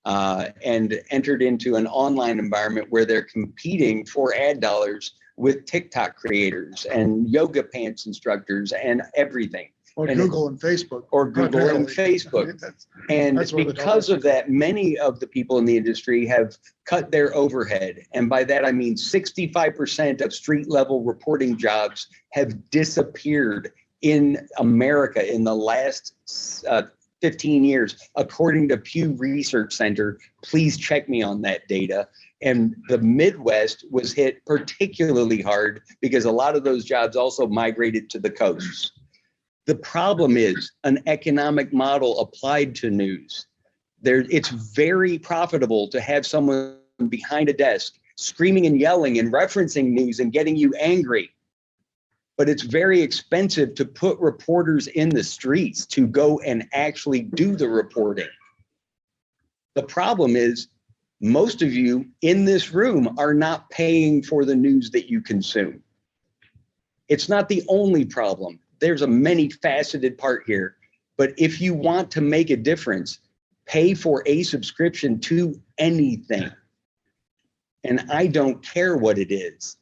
and entered into an online environment where they're competing for ad dollars with TikTok creators and yoga pants instructors and everything. Or Google and Facebook. Or Google and Facebook. And because of that, many of the people in the industry have cut their overhead. And by that, I mean 65% of street level reporting jobs have disappeared in America in the last 15 years, according to Pew Research Center. Please check me on that data. And the Midwest was hit particularly hard because a lot of those jobs also migrated to the coasts. The problem is an economic model applied to news. It's very profitable to have someone behind a desk screaming and yelling and referencing news and getting you angry. But it's very expensive to put reporters in the streets to go and actually do the reporting. The problem is most of you in this room are not paying for the news that you consume. It's not the only problem. There's a many faceted part here, but if you want to make a difference, pay for a subscription to anything. And I don't care what it is,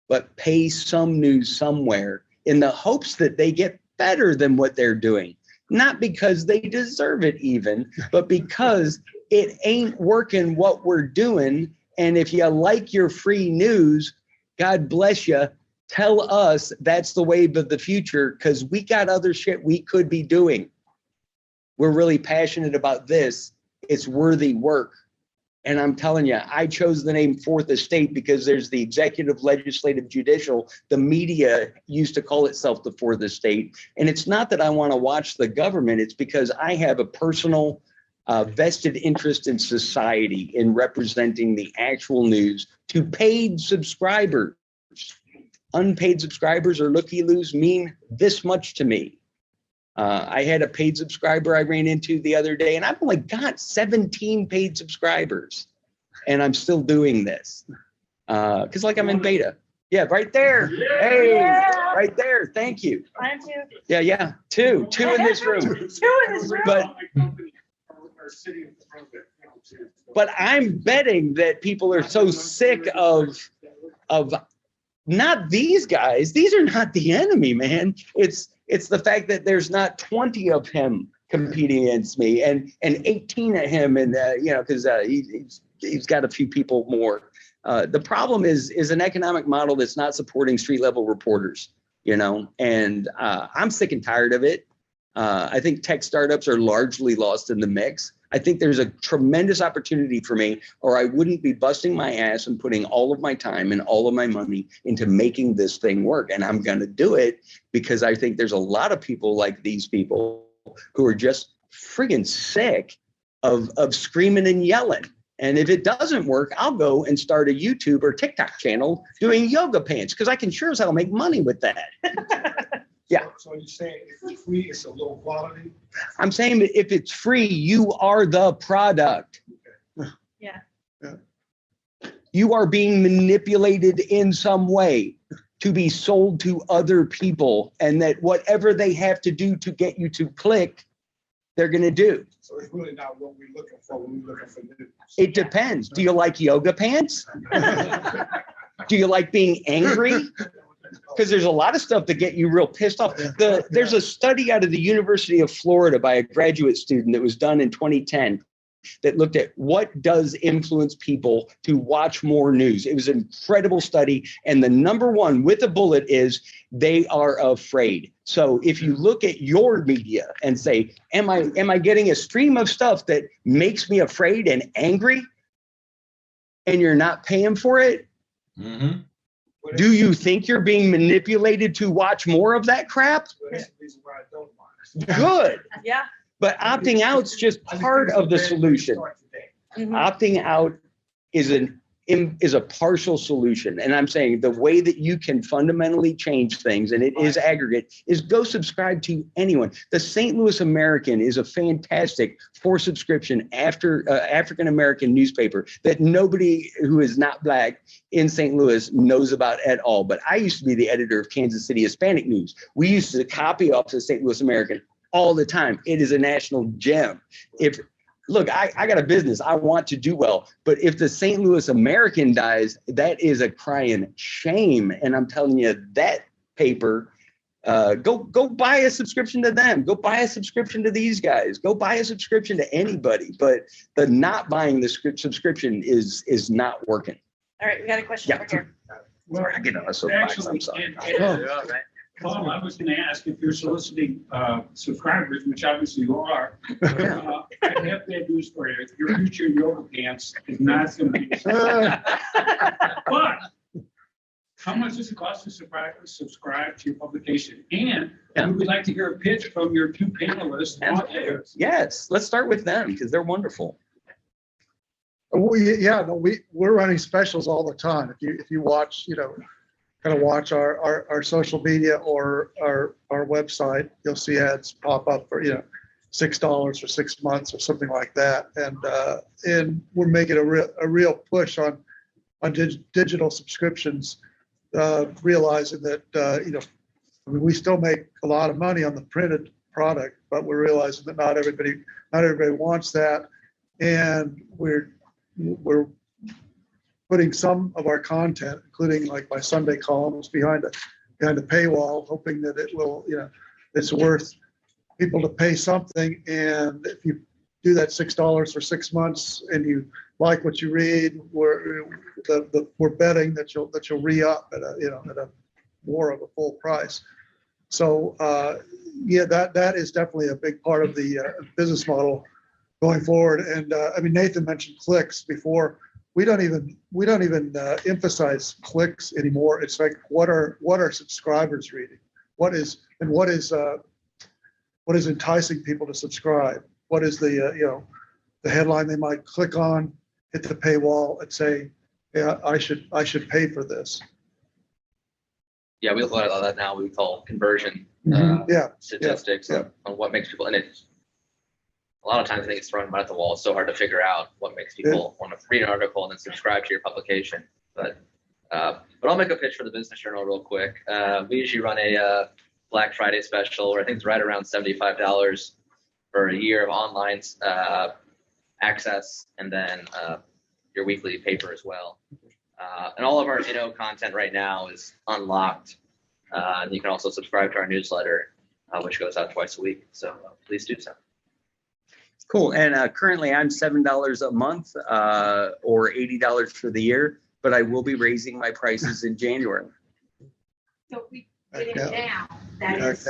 but pay some news somewhere in the hopes that they get better than what they're doing. Not because they deserve it even, but because it ain't working what we're doing. And if you like your free news, God bless you. Tell us that's the wave of the future, because we got other shit we could be doing. We're really passionate about this. It's worthy work. And I'm telling you, I chose the name Fourth Estate because there's the executive, legislative, judicial. The media used to call itself the Fourth Estate. And it's not that I want to watch the government. It's because I have a personal vested interest in society in representing the actual news to paid subscribers. Unpaid subscribers or looky-loos mean this much to me. I had a paid subscriber I ran into the other day, and I've only got 17 paid subscribers, and I'm still doing this because, like, I'm in beta. Yeah, right there. Hey. Yeah. right there. Thank you. I am too. Yeah. Two in this room. Two in this room. But But I'm betting that people are so sick of not these guys. These are not the enemy, man. It's the fact that there's not 20 of him competing against me and 18 of him, and because he's got a few people more. The problem is an economic model that's not supporting street level reporters, and I'm sick and tired of it. I think tech startups are largely lost in the mix. I think there's a tremendous opportunity for me, or I wouldn't be busting my ass and putting all of my time and all of my money into making this thing work. And I'm going to do it because I think there's a lot of people like these people who are just friggin' sick of screaming and yelling. And if it doesn't work, I'll go and start a YouTube or TikTok channel doing yoga pants because I can sure as hell make money with that. Yeah. So you're saying if it's free, it's a low quality? I'm saying that if it's free, you are the product. Yeah. You are being manipulated in some way to be sold to other people, and that whatever they have to do to get you to click, they're going to do. So it's really not what we're looking for when we're looking for news. It depends. Do you like yoga pants? Do you like being angry? Because there's a lot of stuff that get you real pissed off. There's a study out of the University of Florida by a graduate student that was done in 2010 that looked at what does influence people to watch more news. It was an incredible study. And the number one with a bullet is they are afraid. So if you look at your media and say, am I getting a stream of stuff that makes me afraid and angry, and you're not paying for it? Mm-hmm. Do you think you're being manipulated to watch more of that crap? That's the reason why I don't watch. Good. Yeah. But opting out's just part of the solution. Mhm. Opting out is a partial solution. And I'm saying the way that you can fundamentally change things, and it is aggregate, is go subscribe to anyone. The St. Louis American is a fantastic for subscription African-American newspaper that nobody who is not Black in St. Louis knows about at all. But I used to be the editor of Kansas City Hispanic News. We used to copy off the St. Louis American all the time. It is a national gem. Look, I got a business. I want to do well. But if the St. Louis American dies, that is a crying shame. And I'm telling you, that paper, go buy a subscription to them. Go buy a subscription to these guys. Go buy a subscription to anybody. But the not buying the subscription is not working. All right, we got a question over here. Well, I get on a soapbox, I'm sorry. Paul, I was going to ask if you're soliciting subscribers, which obviously you are. I have bad news for you. Your future yoga pants is not going to be. But how much does it cost to subscribe to your publication? And we would like to hear a pitch from your two panelists. Yes, let's start with them because they're wonderful. We're running specials all the time. If you watch, kind of watch our social media or our website, you'll see ads pop up for $6 for 6 months or something like that. And we're making a real push on digital subscriptions, realizing that we still make a lot of money on the printed product, but we're realizing that not everybody wants that, and we're putting some of our content, including like my Sunday columns, behind a paywall, hoping that it will, it's worth people to pay something. And if you do that $6 for 6 months and you like what you read, we're betting that you'll re-up at a more of a full price. So that is definitely a big part of the business model going forward. And Nathan mentioned clicks before. We don't even emphasize clicks anymore. It's like what are subscribers reading? What is enticing people to subscribe? What is the headline they might click on, hit the paywall, and say, yeah, I should pay for this. Yeah, we look at that now. We call conversion statistics on what makes people, and it's a lot of times I think it's thrown right at the wall. It's so hard to figure out what makes people want to read an article and then subscribe to your publication. But But I'll make a pitch for the Business Journal real quick. We usually run a Black Friday special where I think it's right around $75 for a year of online access, and then your weekly paper as well. And all of our content right now is unlocked. And you can also subscribe to our newsletter, which goes out twice a week. So please do so. Cool. And currently I'm $7 a month or $80 for the year, but I will be raising my prices in January. So if we get it Okay. down, that is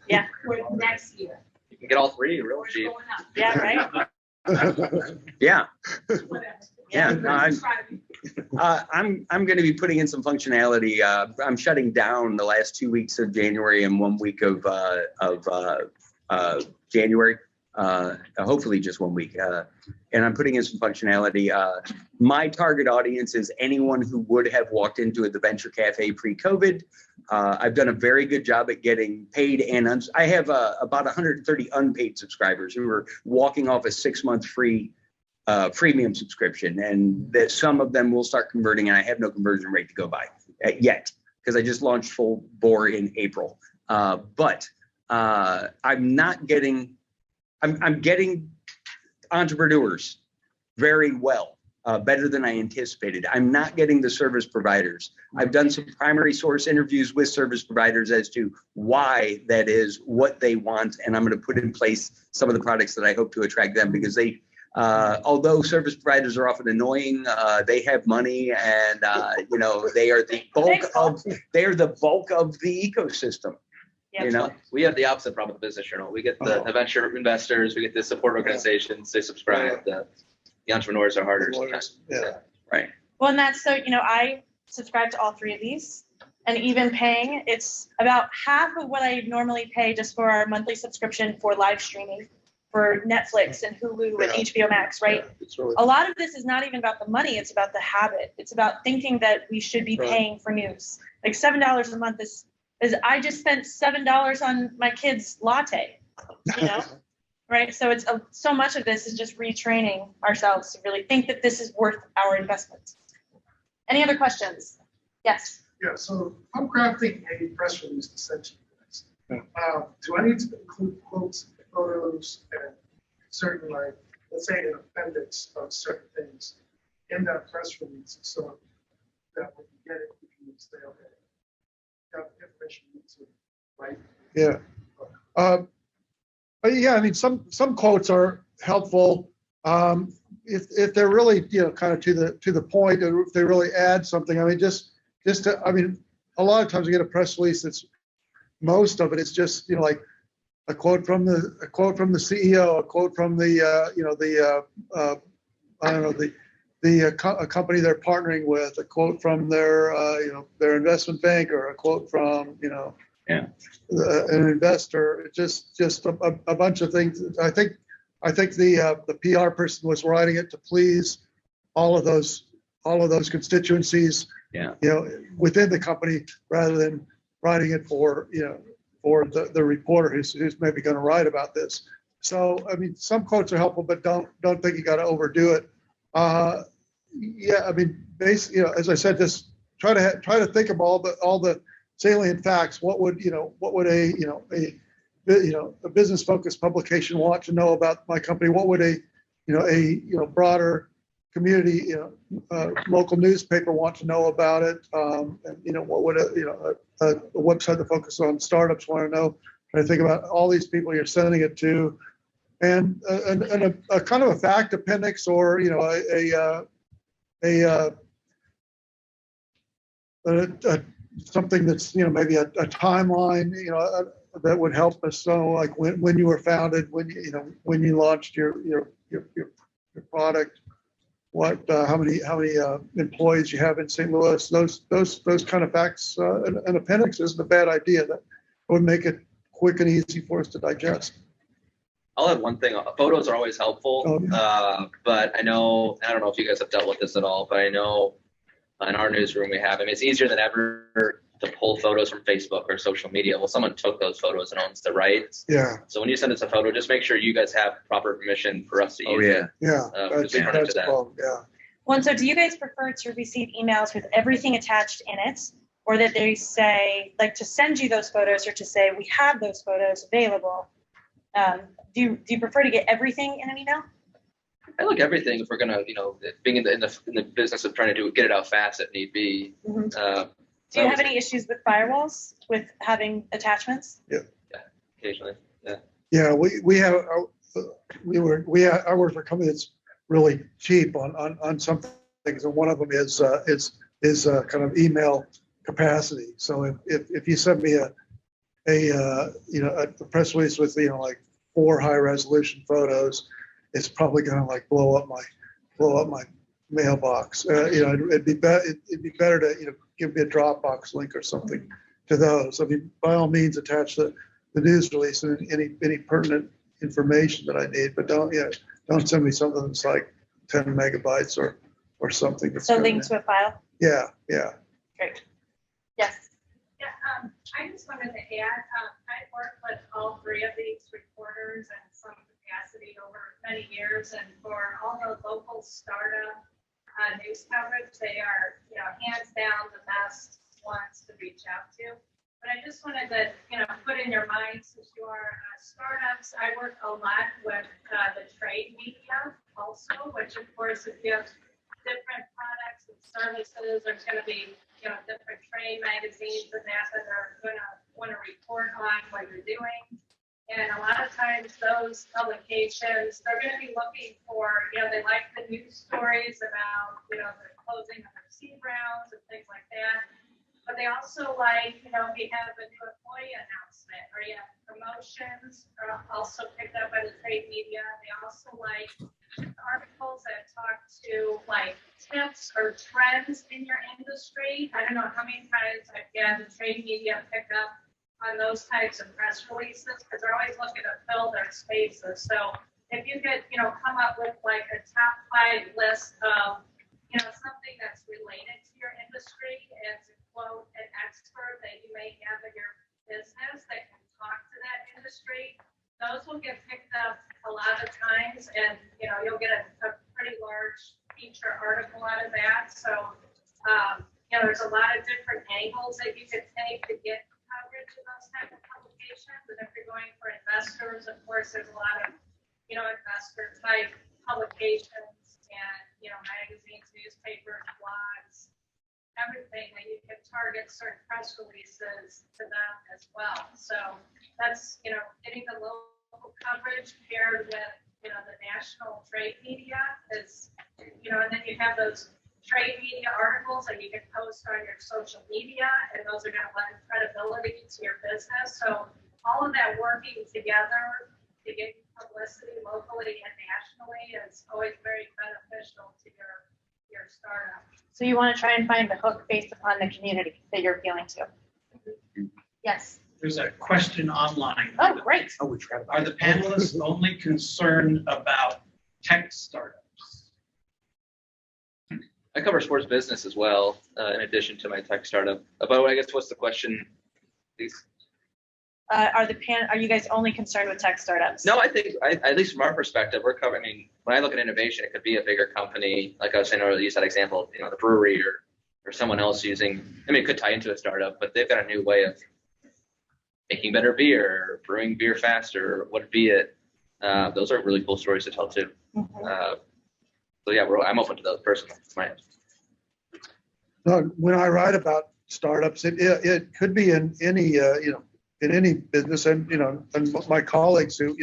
Yeah. for next year. You can get all three real Or it's cheap. going up, Yeah, right? Yeah. whatever. Yeah. No, I'm going to be putting in some functionality. I'm shutting down the last 2 weeks of January and 1 week of January. Hopefully just 1 week. And I'm putting in some functionality. My target audience is anyone who would have walked into the Venture Cafe pre-COVID. I've done a very good job at getting paid, and I have about 130 unpaid subscribers who are walking off a 6-month free premium subscription, and that some of them will start converting, and I have no conversion rate to go by yet because I just launched full bore in April. But I'm not getting. I'm getting entrepreneurs very well, better than I anticipated. I'm not getting the service providers. I've done some primary source interviews with service providers as to why that is, what they want, and I'm going to put in place some of the products that I hope to attract them, because they, although service providers are often annoying, they have money, and they are the bulk of the ecosystem. Yeah. We have the opposite problem with the Business Journal. We get the venture investors, we get the support organizations, they subscribe. The entrepreneurs are harder. Yeah. Right. Well, and that's so, I subscribe to all three of these, and even paying, it's about half of what I normally pay just for our monthly subscription for live streaming for Netflix and Hulu and HBO Max, right? It's really, A lot of this is not even about the money, it's about the habit. It's about thinking that we should be paying for news. Like $7 a month is I just spent $7 on my kid's latte, right? So it's so much of this is just retraining ourselves to really think that this is worth our investment. Any other questions? Yes. Yeah, so I'm crafting a press release to send to you guys. Do I need to include quotes, photos, and certain, like, let's say an appendix of certain things in that press release, so that when you get it, you can say, okay, got the information you need to, right? yeah. Yeah, I mean, some quotes are helpful if they're really kind of to the point, or if they really add something. I mean, a lot of times you get a press release that's, most of it is just like a quote from the CEO, a quote from a company they're partnering with, a quote from their investment banker, a quote from an investor. Just a bunch of things. I think the PR person was writing it to please all of those constituencies, within the company, rather than writing it for the reporter who's maybe going to write about this. So I mean, some quotes are helpful, but don't think you got to overdo it. I mean, basically, as I said, just try to think of all the salient facts. What would a business focused publication want to know about my company? What would a broader community, local newspaper want to know about it? And what would a website that focuses on startups want to know? Try to think about all these people you're sending it to, and a kind of a fact appendix, or something that's maybe a timeline that would help us know, like when you were founded, when you launched your product, how many employees you have in St. Louis. Those kind of facts. An appendix isn't a bad idea. That would make it quick and easy for us to digest. I'll add one thing. Photos are always helpful, but I don't know if you guys have dealt with this at all, but I know in our newsroom we have, it's easier than ever to pull photos from Facebook or social media. Well, someone took those photos and owns the rights. Yeah. So when you send us a photo, just make sure you guys have proper permission for us to use it. Yeah. That's a problem. Yeah. Well, and so do you guys prefer to receive emails with everything attached in it, or that they say, like, to send you those photos, or to say, we have those photos available? Do you prefer to get everything in an email? I like everything if we're gonna, being in the business of trying to get it out fast if need be. Mm-hmm. Do you have any issues with firewalls with having attachments? Yeah, occasionally. Yeah. Yeah, I work for a company that's really cheap on some things, and one of them is kind of email capacity. So if you send me a press release with like 4 high resolution photos, it's probably going to like blow up my mailbox. It'd be better to give me a Dropbox link or something to those. I mean, by all means, attach the news release and any pertinent information that I need, but don't send me something that's like 10 megabytes or something. That's So link to a file? Yeah. Great. Yes. Yeah, I just wanted to add, I worked with all 3 of these reporters in some capacity over many years, and for all the local startup news coverage, they are, hands down the best ones to reach out to. But I just wanted to, put in your minds, since you are startups, I work a lot with the trade media also, which of course, if you have different products and services, there's going to be, different trade magazines and that are going to want to report on what you're doing. And a lot of times those publications, they're going to be looking for, they like the news stories about, the closing of their seed rounds and things like that. But they also like, we have a new employee announcement, or you have promotions are also picked up by the trade media. They also like articles that talk to like tips or trends in your industry. I don't know how many times I've had the trade media pick up on those types of press releases, because they're always looking to fill their spaces. So if you could, come up with like a top 5 list of, something that's related to your industry, and to quote an expert that you may have in your business that can talk to that industry, those will get picked up a lot of times, and you'll get a pretty large feature article out of that. So there's a lot of different angles that you could take to get coverage in those type of publications. And if you're going for investors, of course, there's a lot of investor type publications and magazines, newspapers, blogs, everything that you can target certain press releases to them as well. So that's getting the local coverage paired with the national trade media is and then you have those trade media articles that you can post on your social media, and those are going to lend credibility to your business. So all of that working together to get publicity locally and nationally is always very beneficial to your startup. So you want to try and find the hook based upon the community that you're appealing to. Yes. There's a question online. Oh, great. Are the panelists only concerned about tech startups? I cover sports business as well, in addition to my tech startup. But I guess what's the question? Please. Are you guys only concerned with tech startups? No, I think at least from our perspective, we're covering. I mean, when I look at innovation, it could be a bigger company, like I was saying earlier. Use that example, the brewery or someone else using. I mean, it could tie into a startup, but they've got a new way of making better beer, or brewing beer faster, what be it. Those are really cool stories to tell too. Mm-hmm. So yeah, I'm open to those personally. When I write about startups, it could be in any in any business, and and my colleagues who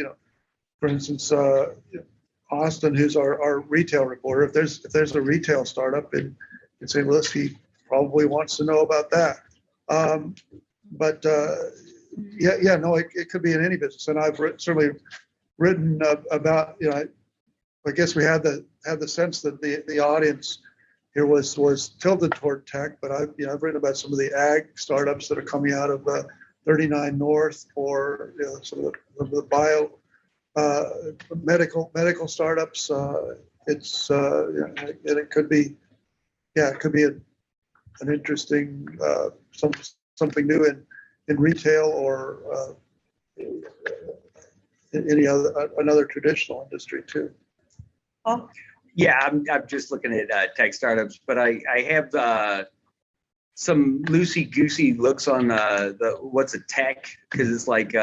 for instance Austin, who's our retail reporter, if there's a retail startup in St. Louis, he probably wants to know about that. But it could be in any business, and I've certainly written about I guess we had the sense that the audience here was tilted toward tech, but I've written about some of the ag startups that are coming out of 39 North, or some of the bio medical startups. It's and it could be an interesting something new in retail, or another traditional industry too. Well, Yeah, I'm just looking at tech startups, but I have some loosey-goosey looks on what's a tech, because it's like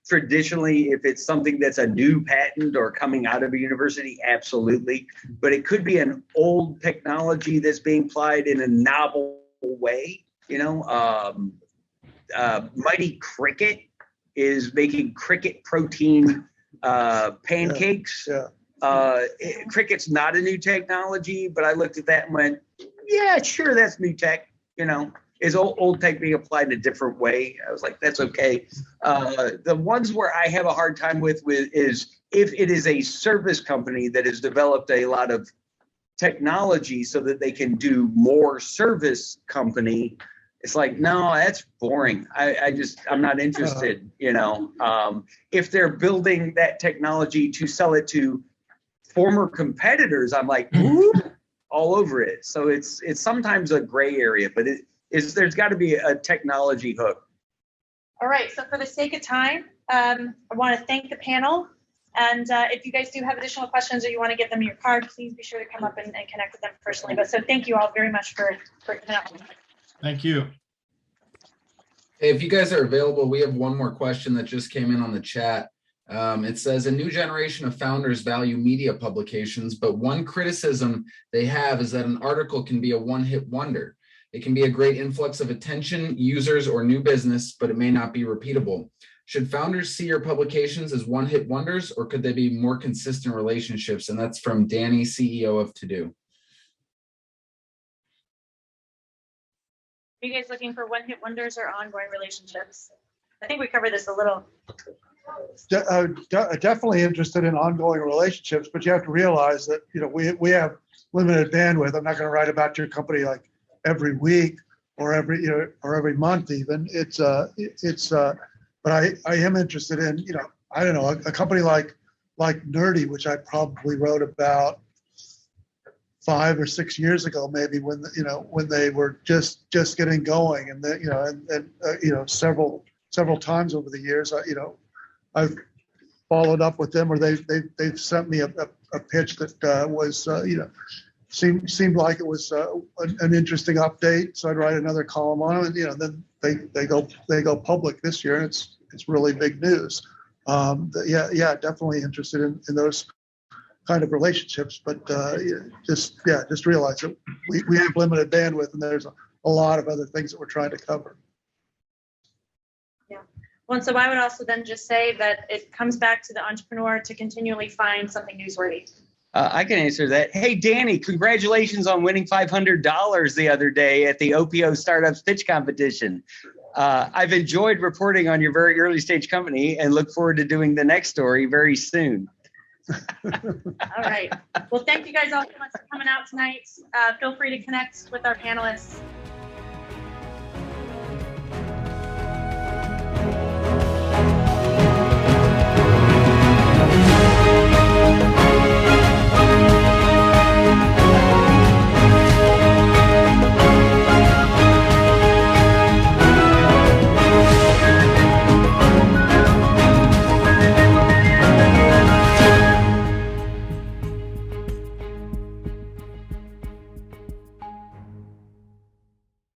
traditionally, if it's something that's a new patent or coming out of a university, absolutely. But it could be an old technology that's being applied in a novel way. Mighty Cricket is making cricket protein pancakes. Cricket's not a new technology, but I looked at that and went, yeah, sure, that's new tech. Is old tech being applied in a different way? I was like, that's okay. The ones where I have a hard time with is if it is a service company that has developed a lot of technology so that they can do more service company. It's like, no, that's boring. I'm not interested. If they're building that technology to sell it to former competitors, I'm like, ooh, all over it. So it's sometimes a gray area, but there's got to be a technology hook. All right, so for the sake of time, I want to thank the panel. And if you guys do have additional questions or you want to give them your card, please be sure to come up and connect with them personally. But so thank you all very much for coming out. Thank you. Hey, if you guys are available, we have one more question that just came in on the chat. It says, a new generation of founders value media publications, but one criticism they have is that an article can be a one-hit wonder. It can be a great influx of attention, users, or new business, but it may not be repeatable. Should founders see your publications as one-hit wonders, or could they be more consistent relationships? And that's from Danny, CEO of To Do. Are you guys looking for one-hit wonders or ongoing relationships? I think we covered this a little. Definitely interested in ongoing relationships, but you have to realize that we have limited bandwidth. I'm not going to write about your company like every week or every month even. But I am interested in I don't know, a company like Nerdy, which I probably wrote about 5 or 6 years ago, maybe when they were just getting going, and several times over the years, I've followed up with them, or they've sent me a pitch that was seemed like it was an interesting update. So I'd write another column on it, and then they go public this year, and it's really big news. Definitely interested in those kind of relationships, but just realize that we have limited bandwidth, and there's a lot of other things that we're trying to cover. Yeah. Well, so I would also then just say that it comes back to the entrepreneur to continually find something newsworthy. I can answer that. Hey, Danny, congratulations on winning $500 the other day at the OPO Startups Pitch Competition. I've enjoyed reporting on your very early stage company and look forward to doing the next story very soon. All right. Well, thank you guys all so much for coming out tonight. Feel free to connect with our panelists.